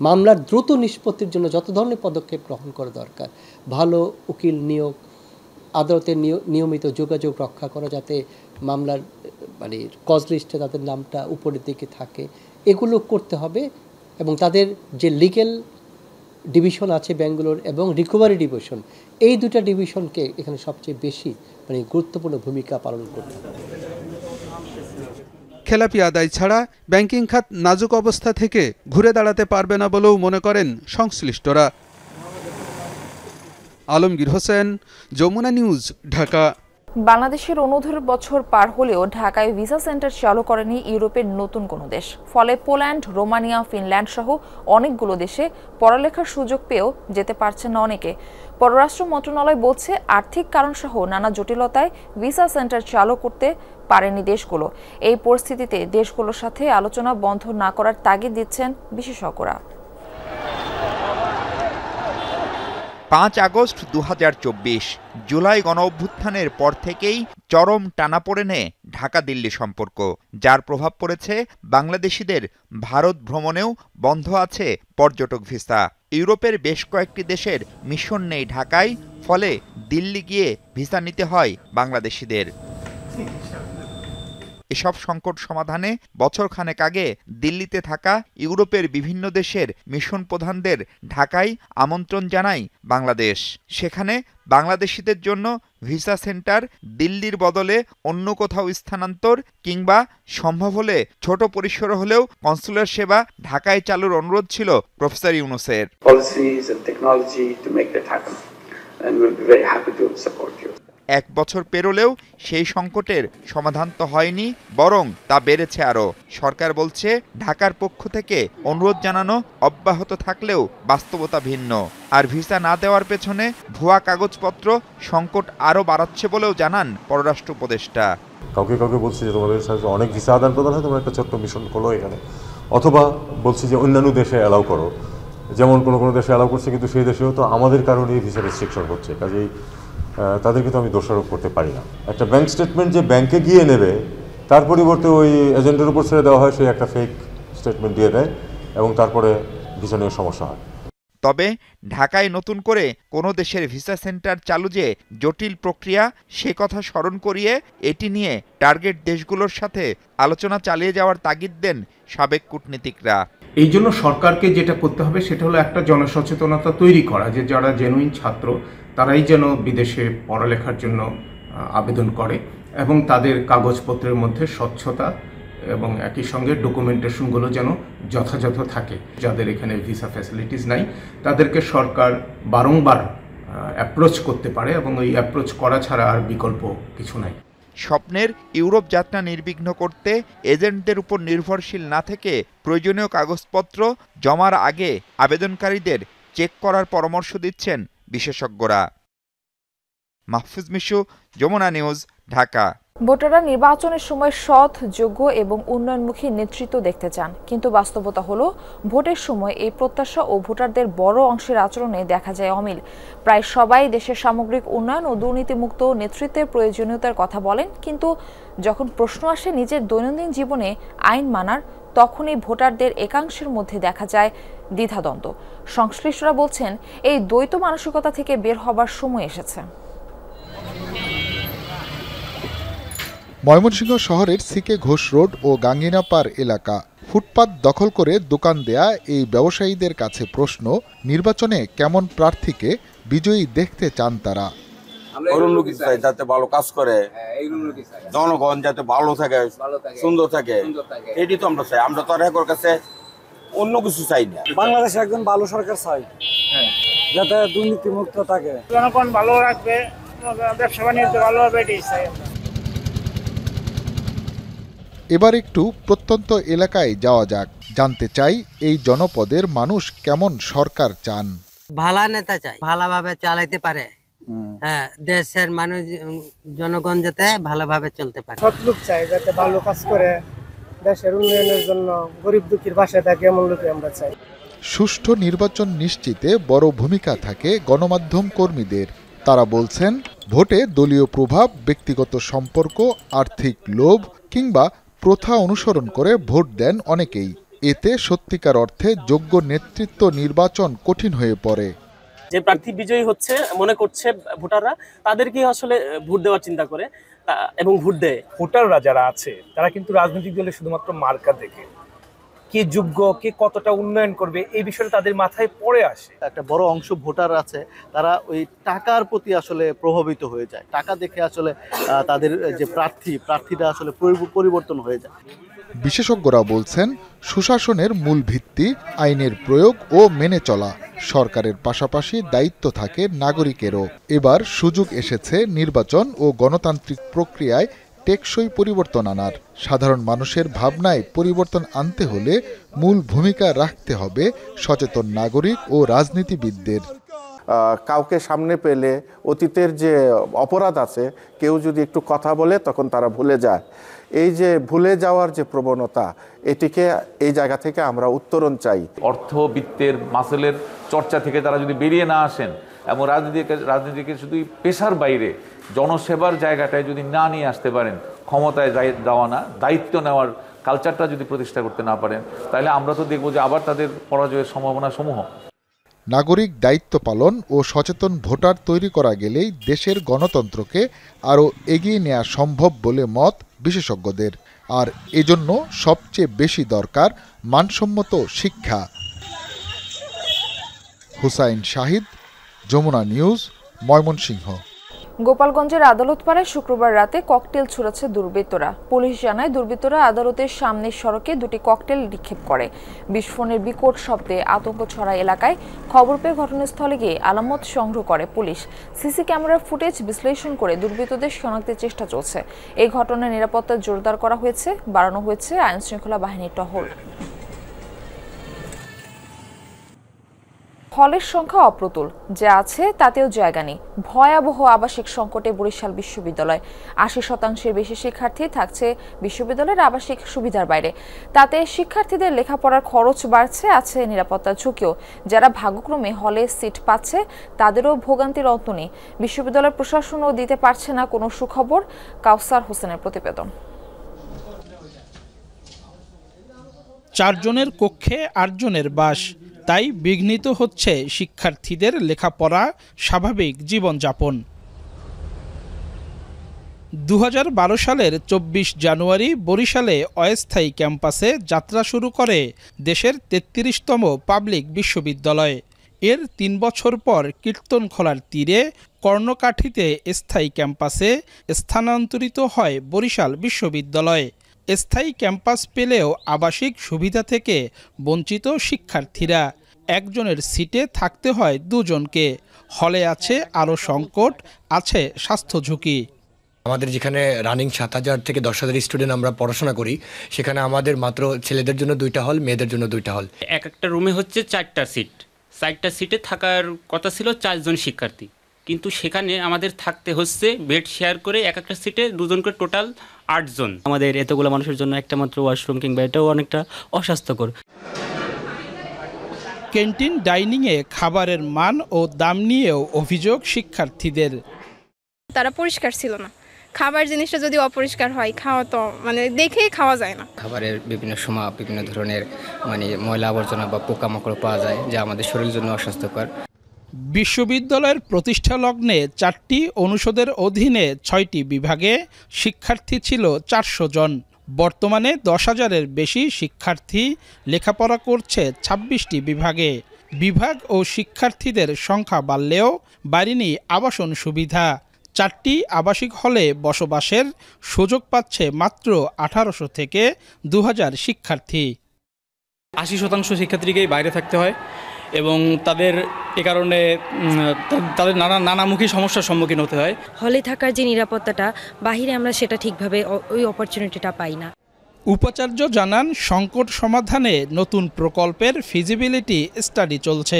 মামলার দ্রুত নিষ্পত্তির জন্য যত ধরনের পদক্ষেপ গ্রহণ করা দরকার, ভালো উকিল নিয়োগ, আদালতের নিয়মিত যোগাযোগ রক্ষা করা, যাতে মামলার মানে কজ লিস্টে তাদের নামটা উপরের দিকে থাকে, এগুলো করতে হবে। এবং তাদের যে লিগ্যাল ডিভিশন আছে ব্যাংকগুলোর এবং রিকভারি ডিভিশন, এই দুটা ডিভিশনকে এখানে সবচেয়ে বেশি মানে গুরুত্বপূর্ণ ভূমিকা পালন করতে হবে। খেলাপি আদায় ছাড়া ব্যাংকিং খাত নাজুক অবস্থা থেকে ঘুরে দাঁড়াতে পারবে না বলেও মনে করেন সংশ্লিষ্টরা। আলমগীর হোসেন, যমুনা নিউজ, ঢাকা। বাংলাদেশের ১৯ বছর পার হলেও ঢাকায় ভিসা সেন্টার চালু করেনি ইউরোপের নতুন কোনো দেশ। ফলে পোল্যান্ড, রোমানিয়া, ফিনল্যান্ড সহ অনেকগুলো দেশে পড়ালেখার সুযোগ পেয়েও যেতে পারছেন না অনেকে। পররাষ্ট্র মন্ত্রণালয় বলছে আর্থিক কারণসহ নানা জটিলতায় ভিসা সেন্টার চালু করতে পারেনি দেশগুলো। এই পরিস্থিতিতে দেশগুলোর সাথে আলোচনা বন্ধ না করার তাগিদ দিচ্ছেন বিশেষজ্ঞরা। ৫ আগস্ট ২০২৪ জুলাই গণঅভ্যুত্থানের পর থেকেই চরম টানাপোড়েনে ঢাকা-দিল্লি সম্পর্ক, যার প্রভাব পড়েছে বাংলাদেশিদের ভারত ভ্রমণেও বন্ধ আছে পর্যটক ভিসা। ইউরোপের বেশ কয়েকটি দেশের মিশন নেই ঢাকায়, ফলে দিল্লি গিয়ে ভিসা নিতে হয় বাংলাদেশিদের। এসব সংকট সমাধানে বছরখানেক আগে দিল্লিতে থাকা ইউরোপের বিভিন্ন দেশের মিশন প্রধানদের ঢাকায় আমন্ত্রণ জানায় বাংলাদেশ। সেখানে বাংলাদেশিদের জন্য ভিসা সেন্টার দিল্লির বদলে অন্য কোথাও স্থানান্তর কিংবা সম্ভব হলে ছোট পরিসর হলেও কনসুলার সেবা ঢাকায় চালুর অনুরোধ ছিল প্রফেসর ইউনূসের। এক বছর পেরোলেও সেই সংকটের সমাধান তো হয়নি, বরং তা বেড়েছে আরও। সরকার বলছে ঢাকার পক্ষ থেকে অনুরোধ জানানো অব্যাহত থাকলেও বাস্তবতা ভিন্ন। আর ভিসা না দেওয়ার পেছনে ভুয়া কাগজপত্র সংকট আরও বাড়াচ্ছে বলেও জানান পররাষ্ট্র উপদেষ্টা। কাউকে কাউকে বলছি যে তোমাদের সাথে অনেক ভিসা আদান প্রদান হয়, তোমরা একটা ছোট্ট মিশন খোলো এখানে, অথবা বলছি যে অন্যান্য দেশে অ্যালাউ করো। যেমন কোনো কোনো দেশে অ্যালাউ করছে, কিন্তু সেই দেশেও তো আমাদের কারণে ভিসা রেস্ট্রিকশন হচ্ছে, কাজেই তাদেরকে তো আমি দোষারোপ করতে পারি না। একটা ব্যাংক স্টেটমেন্ট যে ব্যাংকে গিয়ে নেবে, তার পরিবর্তে ওই এজেন্টের উপর ছেড়ে দেওয়া হয়, সে একটা ফেক স্টেটমেন্ট দিয়ে দেয় এবং তারপরে ভিসা নিয়ে সমস্যা হয়। তবে ঢাকায় নতুন করে কোনো দেশের ভিসা সেন্টার চালু যে জটিল প্রক্রিয়া, সে কথা স্মরণ করিয়ে এটি নিয়ে টার্গেট দেশগুলোর সাথে আলোচনা চালিয়ে যাওয়ার তাগিদ দেন সাবেক কূটনীতিকরা। এই জন্য সরকারকে যেটা করতে হবে সেটা হলো একটা জনসচেতনতা তৈরি করা, যে যারা জেনুইন ছাত্র তারাই যেন বিদেশে পড়ালেখার জন্য আবেদন করে এবং তাদের কাগজপত্রের মধ্যে স্বচ্ছতা এবং একই সঙ্গে ডকুমেন্টেশনগুলো যেন যথাযথ থাকে। যাদের এখানে ভিসা ফ্যাসিলিটিস নাই তাদেরকে সরকার বারংবার অ্যাপ্রোচ করতে পারে এবং ওই অ্যাপ্রোচ করা ছাড়া আর বিকল্প কিছু নাই। স্বপ্নের ইউরোপ যাত্রা নির্বিঘ্ন করতে এজেন্টদের উপর নির্ভরশীল না থেকে প্রয়োজনীয় কাগজপত্র জমার আগে আবেদনকারীদের চেক করার পরামর্শ দিচ্ছেন বিশেষজ্ঞরা। মাহফুজ মিশু, যমুনা নিউজ, ঢাকা। ভোটাররা নির্বাচনের সময় সৎ, যোগ্য এবং উন্নয়নমুখী নেতৃত্ব দেখতে চান, কিন্তু বাস্তবতা হলো ভোটের সময় এই প্রত্যাশা ও ভোটারদের বড় অংশের আচরণে দেখা যায় অমিল। প্রায় সবাই দেশের সামগ্রিক উন্নয়ন ও দুর্নীতিমুক্ত নেতৃত্বের প্রয়োজনীয়তার কথা বলেন, কিন্তু যখন প্রশ্ন আসে নিজের দৈনন্দিন জীবনে আইন মানার, তখনই ভোটারদের একাংশের মধ্যে দেখা যায় দ্বিধাদ্বন্দ্ব। সংশ্লিষ্টরা বলছেন এই দ্বৈত মানসিকতা থেকে বের হবার সময় এসেছে। ময়মনসিংহ শহরের সিকে ঘোষ রোড ও গাঙ্গিনাপাড় এলাকা ফুটপাত দখল করে দোকান দেয়া এই ব্যবসায়ীদের কাছে প্রশ্ন, নির্বাচনে কেমন প্রার্থীকে বিজয়ী দেখতে চান তারা। যাতে ভালো কাজ করে, জনগণ যাতে ভালো থাকে, সুন্দর থাকে, এটি তো আমরা চাই। আমরা তো আর এর কাছে অন্য কিছু চাই না। বাংলাদেশে একজন ভালো সরকার চাই, যাতে দুর্নীতিমুক্ত থাকে, জনগণ ভালো রাখবে, ব্যবসা বাণিজ্য ভালো হবে, এটাই চাই। এবার একটু প্রত্যন্ত এলাকায় যাওয়া যাক, জানতে চাই এই জনপদের মানুষ কেমন সরকার চান। ভালো নেতা চাই, ভালোভাবে চালাইতে পারে, হ্যাঁ, দেশের মানুষ জনগণ যাতে ভালোভাবে চলতে পারে। সৎ লোক চাই, যাতে ভালো কাজ করে দেশের উন্নয়নের জন্য, গরিব দুঃখীর পাশে থাকে, এমন লোকই আমরা চাই। সুষ্ঠু নির্বাচন নিশ্চিতে বড় ভূমিকা থাকে গণমাধ্যম কর্মীদের। তারা বলছেন ভোটে দলীয় প্রভাব, ব্যক্তিগত সম্পর্ক, আর্থিক লোভ কিংবা প্রথা অনুসরণ করে ভোট দেন অনেকেই। এতে সত্যিকার অর্থে যোগ্য নেতৃত্ব নির্বাচন কঠিন হয়ে পড়ে। যে প্রার্থী বিজয়ী হচ্ছে মনে করছে ভোটাররা, তাদেরকে আসলে ভোট দেওয়ার চিন্তা করে এবং ভোট দেয়। ভোটাররা যারা আছে তারা কিন্তু রাজনৈতিক দলে শুধুমাত্র মার্কা দেখে, কে যোগ্য, কে কতটা উন্নয়ন করবে, এই বিষয়টা তাদের মাথায় পড়ে আসে। একটা বড় অংশ ভোটার আছে, তারা ওই টাকার প্রতি আসলে প্রভাবিত হয়ে যায়। টাকা দেখে আসলে তাদের যে প্রার্থীটা আসলে পরিবর্তন হয়ে যায়। বিশেষজ্ঞরা বলছেন সুশাসনের মূল ভিত্তি আইনের প্রয়োগ ও মেনে চলা। সরকারের পাশাপাশি দায়িত্ব থাকে নাগরিকেরও। এবার সুযোগ এসেছে নির্বাচন ও গণতান্ত্রিক প্রক্রিয়ায় টেকসই পরিবর্তন আনার। সাধারণ মানুষের ভাবনায় পরিবর্তন আনতে হলে মূল ভূমিকা রাখতে হবে সচেতন নাগরিক ও রাজনীতিবিদদের। কাউকে সামনে পেলে অতীতের যে অপরাধ আছে কেউ যদি একটু কথা বলে তখন তারা ভুলে যায়। এই যে ভুলে যাওয়ার যে প্রবণতা, এটিকে এই জায়গা থেকে আমরা উত্তরণ চাই। অর্থবিত্তের মাসেলের চর্চা থেকে তারা যদি বেরিয়ে না আসেন এবং রাজনীতিকে শুধু পেশার বাইরে জনসেবার জায়গাটায় যদি না নিয়ে আসতে পারেন, ক্ষমতায় যাওয়া না, দায়িত্ব নেওয়ার কালচারটা যদি প্রতিষ্ঠা করতে না পারেন, তাহলে আমরা তো দেখব যে আবার তাদের পরাজয়ের সম্ভাবনা সমূহ। নাগরিক দায়িত্ব পালন ও সচেতন ভোটার তৈরি করা গেলেই দেশের গণতন্ত্রকে আরও এগিয়ে নেওয়া সম্ভব বলে মত বিশেষজ্ঞদের। আর এজন্য সবচেয়ে বেশি দরকার মানসম্মত শিক্ষা। হুসাইন শাহিদ, যমুনা নিউজ, ময়মনসিংহ। গোপালগঞ্জের আদালতপাড়ায় শুক্রবার রাতে ককটেল ছুড়েছে দুর্বৃত্তরা। পুলিশ জানায় দুর্বৃত্তরা আদালতের সামনের সড়কে দুটি ককটেল নিক্ষেপ করে। বিস্ফোরণের বিকট শব্দে আতঙ্ক ছড়ায় এলাকায়। খবর পেয়ে ঘটনাস্থলে গিয়ে আলামত সংগ্রহ করে পুলিশ। সিসি ক্যামেরার ফুটেজ বিশ্লেষণ করে দুর্বৃত্তদের শনাক্তের চেষ্টা চলছে। এই ঘটনায় নিরাপত্তা জোরদার করা হয়েছে, বাড়ানো হয়েছে আইনশৃঙ্খলা বাহিনীর টহল। হলের সংখ্যা অপ্রতুল, যা আছে তাতেও জায়গা নেই। ভয়াবহ আবাসিক সংকটে বরিশাল বিশ্ববিদ্যালয়। ৮০% বেশি শিক্ষার্থী থাকছে বিশ্ববিদ্যালয়ের আবাসিক সুবিধার বাইরে। তাতে শিক্ষার্থীদের লেখাপড়ার খরচ বাড়ছে, আছে নিরাপত্তার ঝুঁকিও। যারা ভাগ্যক্রমে হলে সিট পাচ্ছে তাদেরও ভোগান্তির অন্ত নেই। বিশ্ববিদ্যালয় প্রশাসনও দিতে পারছে না কোনো সুখবর। কাউসার হোসেনের প্রতিবেদন। ৪ জনের কক্ষে ৮ জনের বাস, তাই বিঘ্নিত হচ্ছে শিক্ষার্থীদের লেখাপড়া, স্বাভাবিক জীবনযাপন। ২০১২ সালের ২৪ জানুয়ারি বরিশালে অস্থায়ী ক্যাম্পাসে যাত্রা শুরু করে দেশের ৩৩তম পাবলিক বিশ্ববিদ্যালয়। এর ৩ বছর পর কীর্তনখোলার তীরে কর্ণকাঠিতে স্থায়ী ক্যাম্পাসে স্থানান্তরিত হয় বরিশাল বিশ্ববিদ্যালয়। স্থায়ী ক্যাম্পাস পেলেও আবাসিক সুবিধা থেকে বঞ্চিত শিক্ষার্থীরা। একজনের সিটে থাকতে হয় ২ জনকে। হলে আছে আরও সংকট, আছে স্বাস্থ্য ঝুঁকি। আমাদের যেখানে রানিং ৭,০০০ থেকে ১০,০০০ স্টুডেন্ট আমরা পড়াশোনা করি, সেখানে আমাদের মাত্র ছেলেদের জন্য 2টা হল, মেয়েদের জন্য 2টা হল। একটা রুমে হচ্ছে 4টা সিট। 4টা সিটে থাকার কথা ছিল 4 জন শিক্ষার্থী, কিন্তু সেখানে আমাদের থাকতে হচ্ছে বেড শেয়ার করে একটা সিটে 2 জন করে, টোটাল 8 জন। আমাদের এতগুলো মানুষের জন্য একটা মাত্র ওয়াশরুম কিংবা এটাও অনেকটা অস্বাস্থ্যকর। ক্যান্টিন ডাইনিংয়ে খাবারের মান ও দাম নিয়েও অভিযোগ শিক্ষার্থীদের। তারা পরিষ্কার ছিল না। খাবার জিনিসটা যদি অপরিষ্কার হয়, খাওয়া তো দেখেই খাওয়া যায় না। খাবারের বিভিন্ন সময় বিভিন্ন ধরনের ময়লা আবর্জনা বা পোকামাকড় পাওয়া যায়, যা আমাদের শরীরের জন্য অস্বাস্থ্যকর। বিশ্ববিদ্যালয়ের প্রতিষ্ঠা লগ্নে 4টি অনুষদের অধীনে 6টি বিভাগে শিক্ষার্থী ছিল 400 জন। বর্তমানে 10,000-এর বেশি শিক্ষার্থী লেখাপড়া করছে 26টি বিভাগে। বিভাগ ও শিক্ষার্থীদের সংখ্যা বাড়লেও বাড়েনি আবাসন সুবিধা। 4টি আবাসিক হলে বসবাসের সুযোগ পাচ্ছে মাত্র 1800 থেকে 2000 শিক্ষার্থী। 80% শিক্ষার্থীকেই বাইরে থাকতে হয় এবং তাদের এ কারণে তাদের নানামুখী সমস্যার সম্মুখীন হতে হয়। হলে থাকার যে নিরাপত্তাটা, বাহিরে আমরা সেটা ঠিকভাবে ওই অপরচুনিটিটা পাই না। উপাচার্য জানান, সংকট সমাধানে নতুন প্রকল্পের ফিজিবিলিটি স্টাডি চলছে।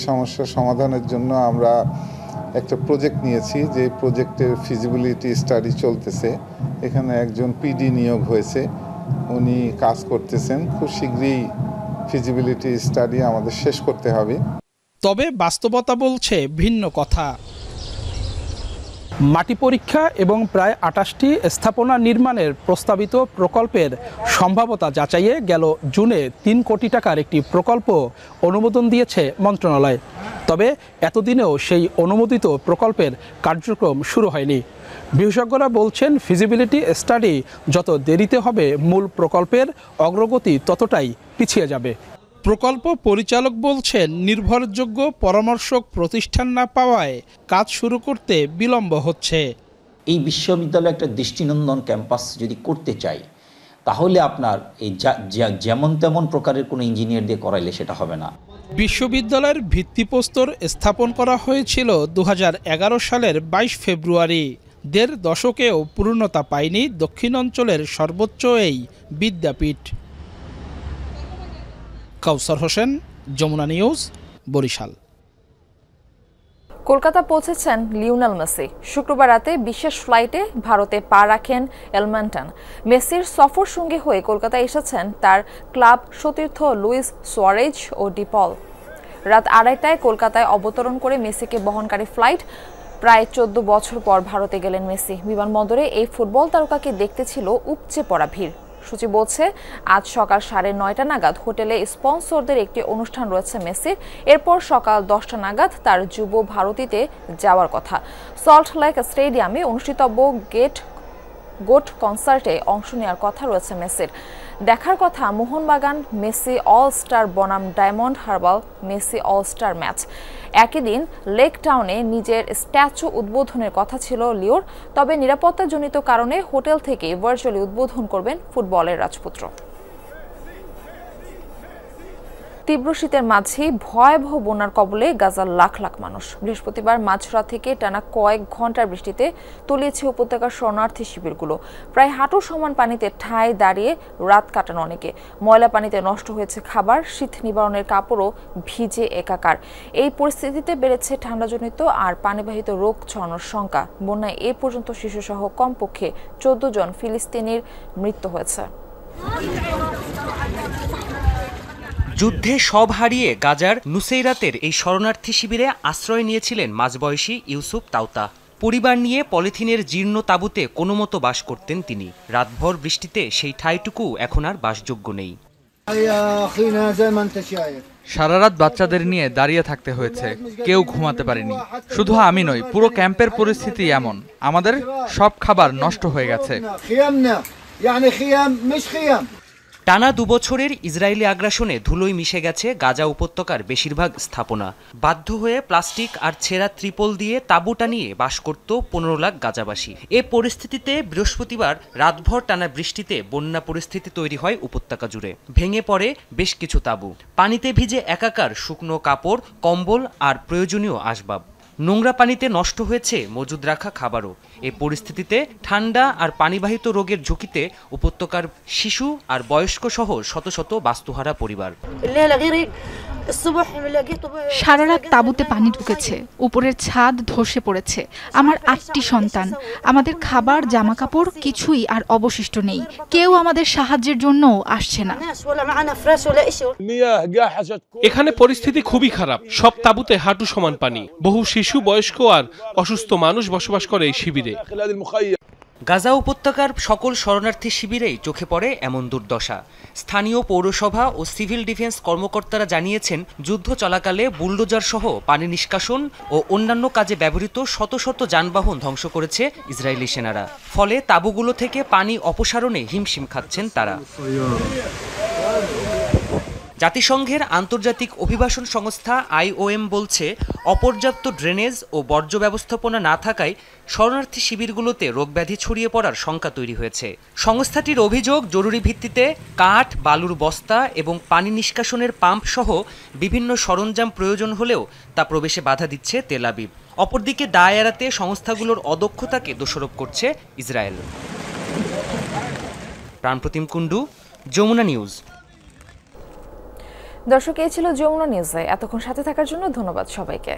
সমস্যা সমাধানের জন্য আমরা একটা প্রজেক্ট নিয়েছি, যে প্রজেক্টের ফিজিবিলিটি স্টাডি চলতেছে। এখানে একজন পিডি নিয়োগ হয়েছে, উনি কাজ করতেছেন। খুব শীঘ্রই ফিজিবিলিটি স্টাডি আমাদের শেষ করতে হবে। তবে বাস্তবতা বলছে ভিন্ন কথা। মাটি পরীক্ষা এবং প্রায় 28টি স্থাপনা নির্মাণের প্রস্তাবিত প্রকল্পের সম্ভাব্যতা যাচাইয়ে গেল জুনে 3 কোটি টাকার একটি প্রকল্প অনুমোদন দিয়েছে মন্ত্রণালয়। তবে এতদিনেও সেই অনুমোদিত প্রকল্পের কার্যক্রম শুরু হয়নি। বিশেষজ্ঞরা বলছেন, ফিজিবিলিটি স্টাডি যত দেরিতে হবে, মূল প্রকল্পের অগ্রগতি ততটাই পিছিয়ে যাবে। প্রকল্প পরিচালক বলছেন, নির্ভরযোগ্য পরামর্শক প্রতিষ্ঠান না পাওয়ায় কাজ শুরু করতে বিলম্ব হচ্ছে। এই বিশ্ববিদ্যালয় একটা দৃষ্টিনন্দন ক্যাম্পাস যদি করতে চাই, তাহলে আপনার এই যেমন তেমন প্রকারের কোনো ইঞ্জিনিয়ার দিয়ে করাইলে সেটা হবে না। বিশ্ববিদ্যালয়ের ভিত্তিপ্রস্তর স্থাপন করা হয়েছিল 2011 সালের 22 ফেব্রুয়ারি। 1.5 দশকেও পূর্ণতা পায়নি দক্ষিণাঞ্চলের সর্বোচ্চ এই বিদ্যাপীঠ। কাউসার হোসেন, যমুনা নিউজ, বরিশাল। কলকাতা পৌঁছেছেন লিওনেল মেসি। শুক্রবার রাতে বিশেষ ফ্লাইটে ভারতে পা রাখেন এলম্যান্টন। মেসির সফর সঙ্গী হয়ে কলকাতায় এসেছেন তার ক্লাব সতীর্থ লুইস সুয়ারেজ ও ডিপল। রাত 2:30টায় কলকাতায় অবতরণ করে মেসিকে বহনকারী ফ্লাইট। প্রায় 14 বছর পর ভারতে গেলেন মেসি। বিমানবন্দরে এই ফুটবল তারকাকে দেখতে ছিল উপচে পড়া ভিড়। সূচি বলছে আজ সকাল 9:30 নাগাদ হোটেলে স্পন্সরদের একটি অনুষ্ঠান রয়েছে মেসির। এরপর সকাল 10টা নাগাদ তার যুব ভারতীতে যাওয়ার কথা। সল্ট লেক স্টেডিয়ামে অনুষ্ঠিতব্য গোট কনসার্টে অংশ নেওয়ার কথা রয়েছে মেসির। দেখার কথা মোহনবাগান মেসি অল স্টার বনাম diamond herbal Messi all star match. একই দিন লেক টাউনে নিজের স্ট্যাচু উদ্বোধনের কথা ছিল লিওর। তবে নিরাপত্তাজনিত কারণে হোটেল থেকে ভার্চুয়ালি উদ্বোধন করবেন ফুটবলের রাজপুত্র। তীব্র শীতের মাঝেই ভয়াবহ বন্যার কবলে গাজার লাখ লাখ মানুষ। বৃহস্পতিবার মাঝরাত থেকে টানা কয়েক ঘন্টার বৃষ্টিতে তলিয়েছে উপত্যকার শরণার্থী শিবিরগুলো। প্রায় হাঁটু সমান পানিতে ঠায় দাঁড়িয়ে রাত কাটানো অনেকে। ময়লা পানিতে নষ্ট হয়েছে খাবার, শীত নিবারণের কাপড়ও ভিজে একাকার। এই পরিস্থিতিতে বেড়েছে ঠান্ডাজনিত আর পানিবাহিত রোগ ছড়ানোর শঙ্কা। বন্যায় এ পর্যন্ত শিশুসহ কমপক্ষে 14 জন ফিলিস্তিনির মৃত্যু হয়েছে। যুদ্ধে সব হারিয়ে গাজার নুসেইরাতের এই শরণার্থী শিবিরে আশ্রয় নিয়েছিলেন মাঝবয়সী ইউসুফ তাওতা। পরিবার নিয়ে পলিথিনের জীর্ণ তাঁবুতে কোনো মতো বাস করতেন তিনি। রাতভর বৃষ্টিতে সেই ঠাঁইটুকু এখন আর বাসযোগ্য নেই। সারা রাত বাচ্চাদের নিয়ে দাঁড়িয়ে থাকতে হয়েছে, কেউ ঘুমাতে পারেনি। শুধু আমি নই, পুরো ক্যাম্পের পরিস্থিতি এমন। আমাদের সব খাবার নষ্ট হয়ে গেছে। টানা 2 বছরের ইসরায়েলি আগ্রাসনে ধুলোয় মিশে গেছে গাজা উপত্যকার বেশিরভাগ স্থাপনা। বাধ্য হয়ে প্লাস্টিক আর ছেঁড়া ত্রিপল দিয়ে তাঁবু টানিয়ে বাস করত 15 লাখ গাজাবাসী। এ পরিস্থিতিতে বৃহস্পতিবার রাতভর টানা বৃষ্টিতে বন্যা পরিস্থিতি তৈরি হয় উপত্যকা জুড়ে। ভেঙে পড়ে বেশ কিছু তাঁবু। পানিতে ভিজে একাকার শুকনো কাপড়, কম্বল আর প্রয়োজনীয় আসবাব। নোংরা পানিতে নষ্ট হয়েছে মজুদ রাখা খাবারও। এ পরিস্থিতিতে ঠান্ডা আর পানিবাহিত রোগের ঝুঁকিতে উপত্যকার শিশু আর বয়স্ক সহ শত শত বাস্তুহারা পরিবার। সারা রাত তাঁবুতে পানি ঢুকেছে, উপরের ছাদ ধসে পড়েছে। আমার 8টি সন্তান। আমাদের খাবার, জামা কাপড় কিছুই আর অবশিষ্ট নেই। কেউ আমাদের সাহায্যের জন্য আসছে না। এখানে পরিস্থিতি খুবই খারাপ। সব তাঁবুতে হাঁটু সমান পানি। বহু শিশু, বয়স্ক আর অসুস্থ মানুষ বসবাস করে এই শিবিরে। গাজা উপত্যকার সকল শরণার্থী শিবিরেই চোখে পড়ে এমন দুর্দশা। স্থানীয় পৌরসভা ও সিভিল ডিফেন্স কর্মকর্তারা জানিয়েছেন, যুদ্ধ চলাকালে বুলডোজার সহ পানি নিষ্কাশন ও অন্যান্য কাজে ব্যবহৃত শত শত যানবাহন ধ্বংস করেছে ইসরায়েলি সেনারা। ফলে তাঁবুগুলো থেকে পানি অপসারণে হিমশিম খাচ্ছেন তারা। জাতিসংঘের আন্তর্জাতিক অভিবাসন সংস্থা IOM বলছে, অপর্যাপ্ত ড্রেনেজ ও বর্জ্য ব্যবস্থাপনা না থাকায় শরণার্থী শিবিরগুলোতে রোগব্যাধি ছড়িয়ে পড়ার শঙ্কা তৈরি হয়েছে। সংস্থাটির অভিযোগ, জরুরি ভিত্তিতে কাঠ, বালুর বস্তা এবং পানি নিষ্কাশনের পাম্প সহ বিভিন্ন সরঞ্জাম প্রয়োজন হলেও তা প্রবেশে বাধা দিচ্ছে তেল আবিব। অপরদিকে দায় এড়াতে সংস্থাগুলোর অদক্ষতাকে দোষারোপ করছে ইসরায়েল। প্রাণপ্রতিম কুণ্ডু, যমুনা নিউজ। দর্শক, এই ছিল যমুনা নিউজে। এতক্ষণ সাথে থাকার জন্য ধন্যবাদ সবাইকে।